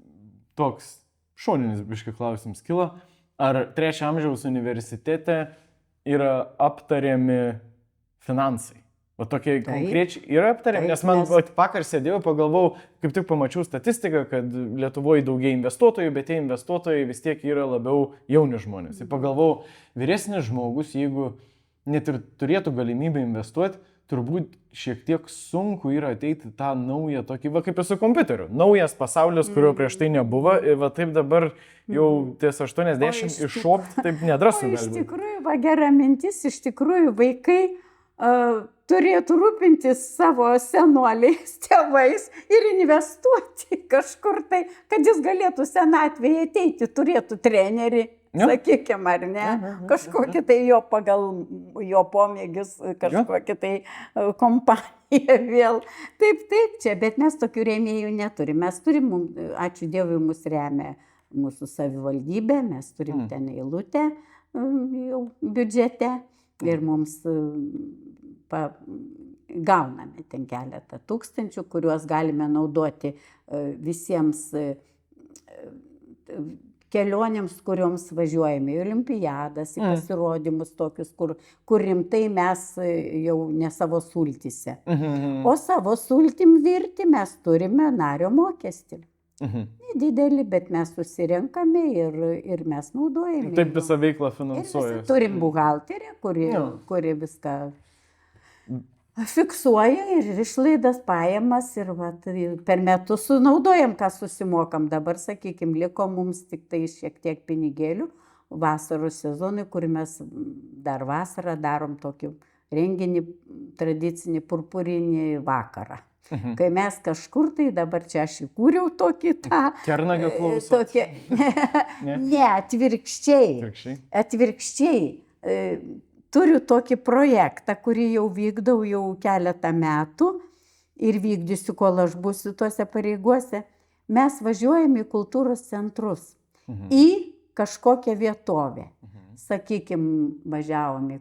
toks šoninis biškai klausimas kilo, ar 3 amžiaus universitete yra aptariami finansai? O tokie konkrečiai yra aptariami, nes man vakar sėdėjau, pagalvojau, kaip tik pamačiau statistiką, kad Lietuvoje daugiau investuotojų, bet tie investuotojai vis tiek yra labiau jauni žmonės. Ir pagalvojau, vyresnis žmogus, jeigu net ir turėtų galimybę investuoti, turbūt šiek tiek sunku yra ateiti tą naują tokį, kaip ir su kompiuteriu. Naujas pasaulis, kurio prieš tai nebuvo, ir taip dabar jau ties 80 iššokti, taip nedrasu. Iš tikrųjų, gera mintis, iš tikrųjų vaikai turėtų rūpintis savo senoliais, tėvais ir investuoti kažkur tai, kad jis galėtų senatvėje ateiti, turėtų trenerį, sakykime, ar ne, kažkokį tai jo pagal jo pomėgis, kažkokį tai kompaniją vėl. Taip, čia, bet mes tokių rėmėjų neturim. Mes turim, ačiū Dievui, mus remia mūsų savivaldybė, mes turim ten eilutę jau biudžete. Ir mums gauname ten keletą tūkstančių, kuriuos galime naudoti visiems kelionėms, kurioms važiuojame į olimpiadas, į pasirodymus tokius, kur rimtai mes jau ne savo sultyse. O savo sultim virti mes turime nario mokestį. Nedidelį, bet mes susirenkame ir mes naudojame. Taip visą veiklą finansuoja. Turim buhalterę, kuri viską fiksuoja ir išlaidas, pajamas ir per metus sunaudojam, ką susimokam. Dabar, sakykime, liko mums tik tai šiek tiek pinigėlių vasaros sezonui, kur mes dar vasarą darom tokį renginį, tradicinį purpurinį vakarą. Kai mes kažkur tai, dabar čia aš įkūriau tokį tą... Kernagio klausą. Ne, atvirkščiai. Turiu tokį projektą, kurį jau vykdau jau keletą metų ir vykdysiu, kol aš būsiu tuose pareiguose. Mes važiuojam į kultūros centrus, į kažkokią vietovę. Sakykime, važiavom į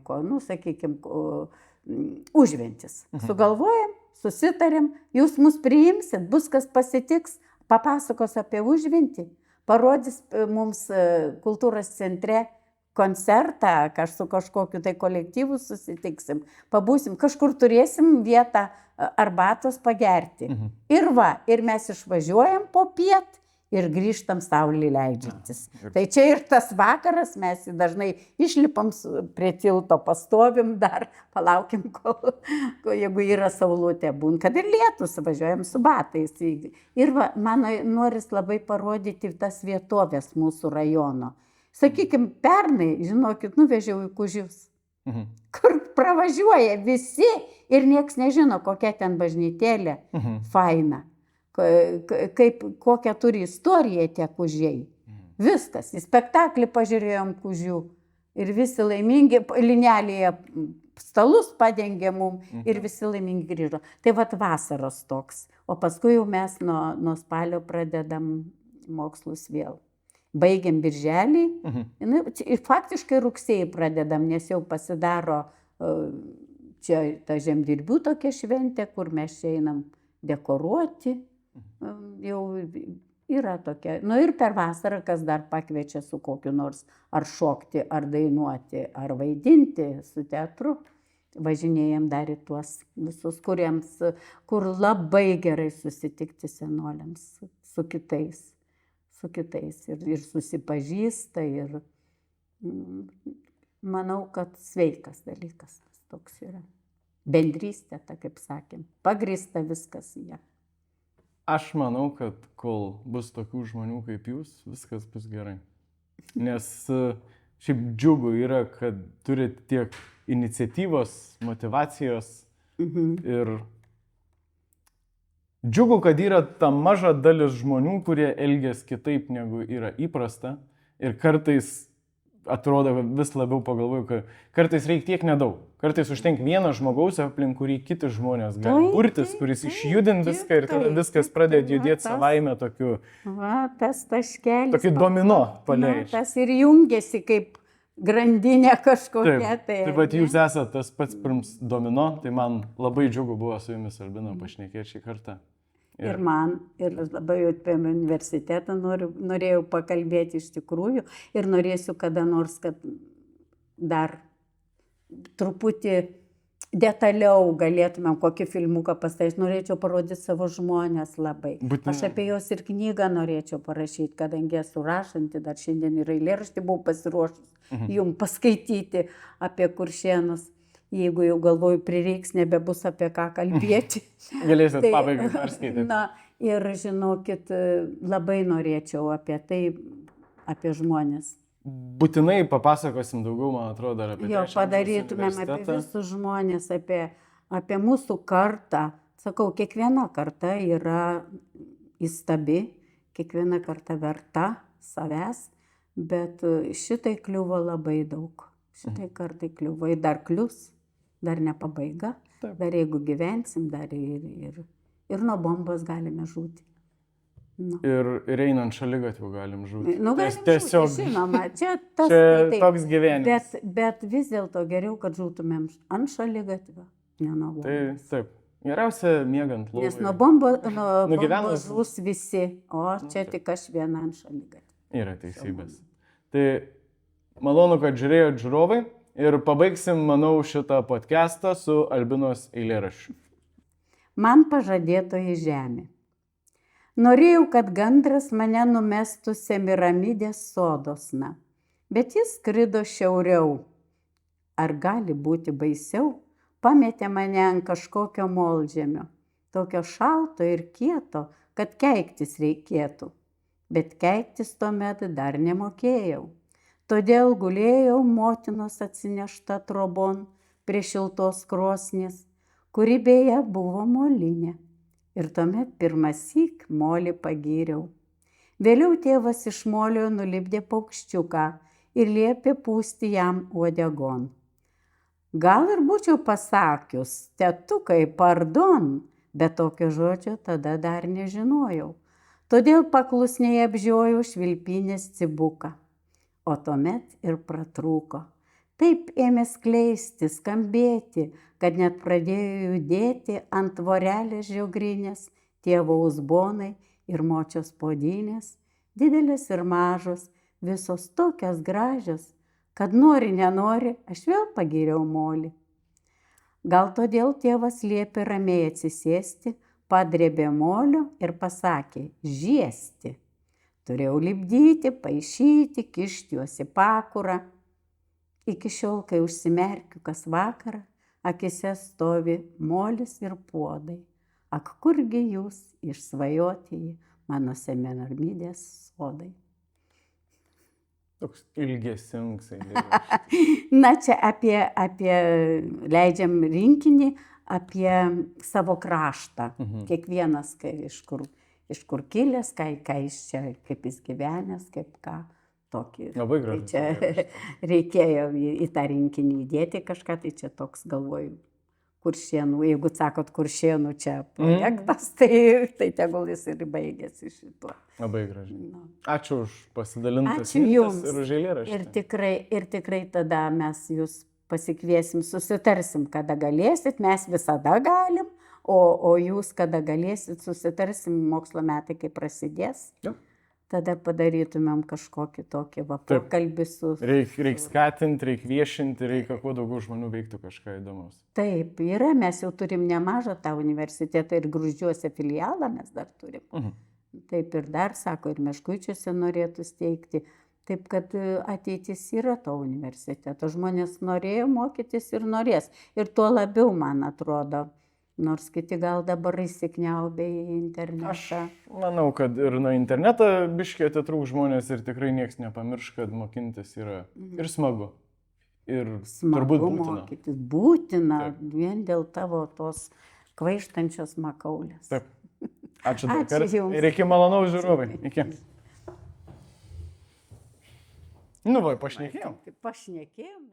Užventis. Sugalvojam, susitarėm, jūs mus priimsit, bus kas pasitiks, papasakos apie Užventį, parodys mums kultūros centre koncertą, su kažkokiu tai kolektyvu susitiksim, pabūsim, kažkur turėsim vietą arbatos pagerti. Ir mes išvažiuojam po piet ir grįžtam saulį leidžiantis. Tai čia ir tas vakaras, mes dažnai išlipam prie tilto, pastovim dar, palaukim, jeigu yra saulutė būn, kad ir lietus, važiuojam su batais. Ir man noris labai parodyti tas vietovės mūsų rajono. Sakykime, pernai, žinokit, nuvežiau į Kužius, kur pravažiuoja visi ir nieks nežino, kokia ten bažnytėlė faina. Kokią turi istoriją tie Kužiai. Viskas. Į spektaklį pažiūrėjom Kužių ir visi laimingi, linelėje stalus padengė mum ir visi laimingi grįžo. Tai vasaros toks. O paskui jau mes nuo spalio pradedam mokslus vėl. Baigiam birželį. Ir faktiškai rugsėjį pradedam, nes jau pasidaro čia ta žemdirbių tokia šventė, kur mes čia einam dekoruoti. Jau yra tokia. Ir per vasarą, kas dar pakviečia su kokiu nors ar šokti, ar dainuoti, ar vaidinti su teatru, važinėjom dar į tuos visus, kur labai gerai susitikti senoliams su kitais ir susipažįsta ir manau, kad sveikas dalykas toks yra. Bendrystė, kaip sakėm, pagrįsta viskas į ją. Aš manau, kad kol bus tokių žmonių kaip jūs, viskas bus gerai. Nes šiaip džiugu yra, kad turi tiek iniciatyvos, motivacijos ir džiugu, kad yra ta maža dalis žmonių, kurie elgiasi kitaip negu yra įprasta ir kartais atrodo, vis labiau pagalvoju, kad kartais reikia tiek nedaug. Kartais užtenka vieno žmogaus, aplink kurį kiti žmonės gali burtis, kuris išjudina viską ir tada viskas pradeda judėti savaime tokiu. Va, tas taškelis. Tokį domino paleidžia. Tas ir jungiasi kaip grandinė kažkokia. Taip pat jūs esate tas pats pirms domino, tai man labai džiugu buvo su jumis, Albina, pašnekėti šį kartą. Ir man, ir labai apie universitetą norėjau pakalbėti iš tikrųjų ir norėsiu kada nors, kad dar truputį detaliau galėtumėm kokį filmuką pastatyti. Norėčiau parodyti savo žmonės labai. Aš apie juos ir knygą norėčiau parašyti, kadangi esu rašanti, dar šiandien ir eilėraštį buvau pasiruošus jums paskaityti apie Kuršėnus. Jeigu jau galvoju, prireiks, nebebus apie ką kalbėti. Galėsit pabaigai perskaityti. Na, ir žinokit, labai norėčiau apie tai, apie žmonės. Būtinai papasakosim daugiau, man atrodo, dar apie tai. Jo, padarytumėm apie visus žmonės, apie mūsų kartą. Sakau, kiekviena karta yra įstabi, kiekviena karta verta savęs, bet šitai kliuvo labai daug. Šitai kartai kliuvo ir dar klius. Dar ne pabaiga, dar jeigu gyvensim, dar ir nuo bombos galime žūti. Nu. Ir einant šaligatviu galim žūti. Nu, tiesiog, žinoma, čia toks gyvenimas. Bet vis dėlto geriau, kad žūtumėm ant šaligatvio, ne nuo bombos. Taip. Geriausia miegant lovai. Nes nuo bombos žūs visi, o čia tik aš viena ant šaligatvio. Yra teisybės. Tai malonu, kad žiūrėjot žiūrovai. Ir pabaigsim, manau, šitą podcastą su Albinos eilėraščiu. Man pažadėtoji žemė. Norėjau, kad gandras mane numestų Semiramidės sodosna, bet jis skrido šiauriau. Ar gali būti baisiau? Pametė mane ant kažkokio molžemio, tokio šalto ir kieto, kad keiktis reikėtų. Bet keiktis tuomet dar nemokėjau. Todėl gulėjau motinos atsinešta trobon prie šiltos krosnies, kuri beje buvo molinė. Ir tuomet pirmąsyk molį pagyriau. Vėliau tėvas iš molio nulipdė paukščiuką ir liepė pūsti jam uodegon. Gal ir būčiau pasakius, tetukai, pardon, bet tokio žodžio tada dar nežinojau. Todėl paklusniai apžiojau švilpynės cibuką. O tuomet ir pratrūko. Taip ėmė skleisti, skambėti, kad net pradėjo judėti ant tvorelės žiogrinės, tėvo uzbonai ir močios puodynės, didelės ir mažos, visos tokios gražios, kad nori, nenori, aš vėl pagyriau molį. Gal todėl tėvas liepė ramiai atsisėsti, padrėbė molio ir pasakė žiesti. Turėjau lipdyti, paišyti, kišti juos į pakurą. Iki šiol, kai užsimerkiu kas vakarą, akise stovi molis ir puodai. Ak, kurgi jūs išsvajotieji mano Semiramidės sodai. Toks ilgesingas. Na, čia apie leidžiam rinkinį, apie savo kraštą. Kiekvienas, iš kur kilęs, ką jis čia, kaip jis gyvenęs, kaip ką tokį. Labai gražu. Tai čia reikėjo į tą rinkinį įdėti kažką, tai čia toks galvoju, Kuršėnų, jeigu sakot Kuršėnų čia projektas, tai tegul jis ir baigėsi šituo. Labai gražiai. Ačiū už pasidalintas Ačiū jums. Ir už eilėraštį. Ir tikrai tada mes jūs pasikviesim, susitarsim, kada galėsit, mes visada galim. O jūs, kada galėsit, susitarsim mokslo metai, kai prasidės, tada padarytumėm kažkokį tokį pokalbį su... Reikia skatinti, reikia viešinti, reikia kuo daugiau žmonių veiktų kažką įdomaus. Taip, yra, mes jau turim nemažą tą universitetą ir Gruzdžiuose filialą mes dar turim. Taip ir dar, sako, ir Meškuičiuose norėtų steigti. Taip, kad ateitis yra to universiteto. Žmonės norėjo mokytis ir norės. Ir tuo labiau, man atrodo, Nors kiti gal dabar įsikniaubė į Aš internetą. manau, kad ir nuo interneto biškiai atitrūk žmonės ir tikrai niekas nepamirš, kad mokintis yra ir smagu. Ir turbūt Smagu būtina. mokytis. Būtina Taip. vien dėl tavo tos kvaištančios makaulės. Taip. Ačiū dar Ačiū kartą. jums. Ir iki malonaus žiūrovai. Iki. Nu, va, pašnekėjom. Pašnekėjom.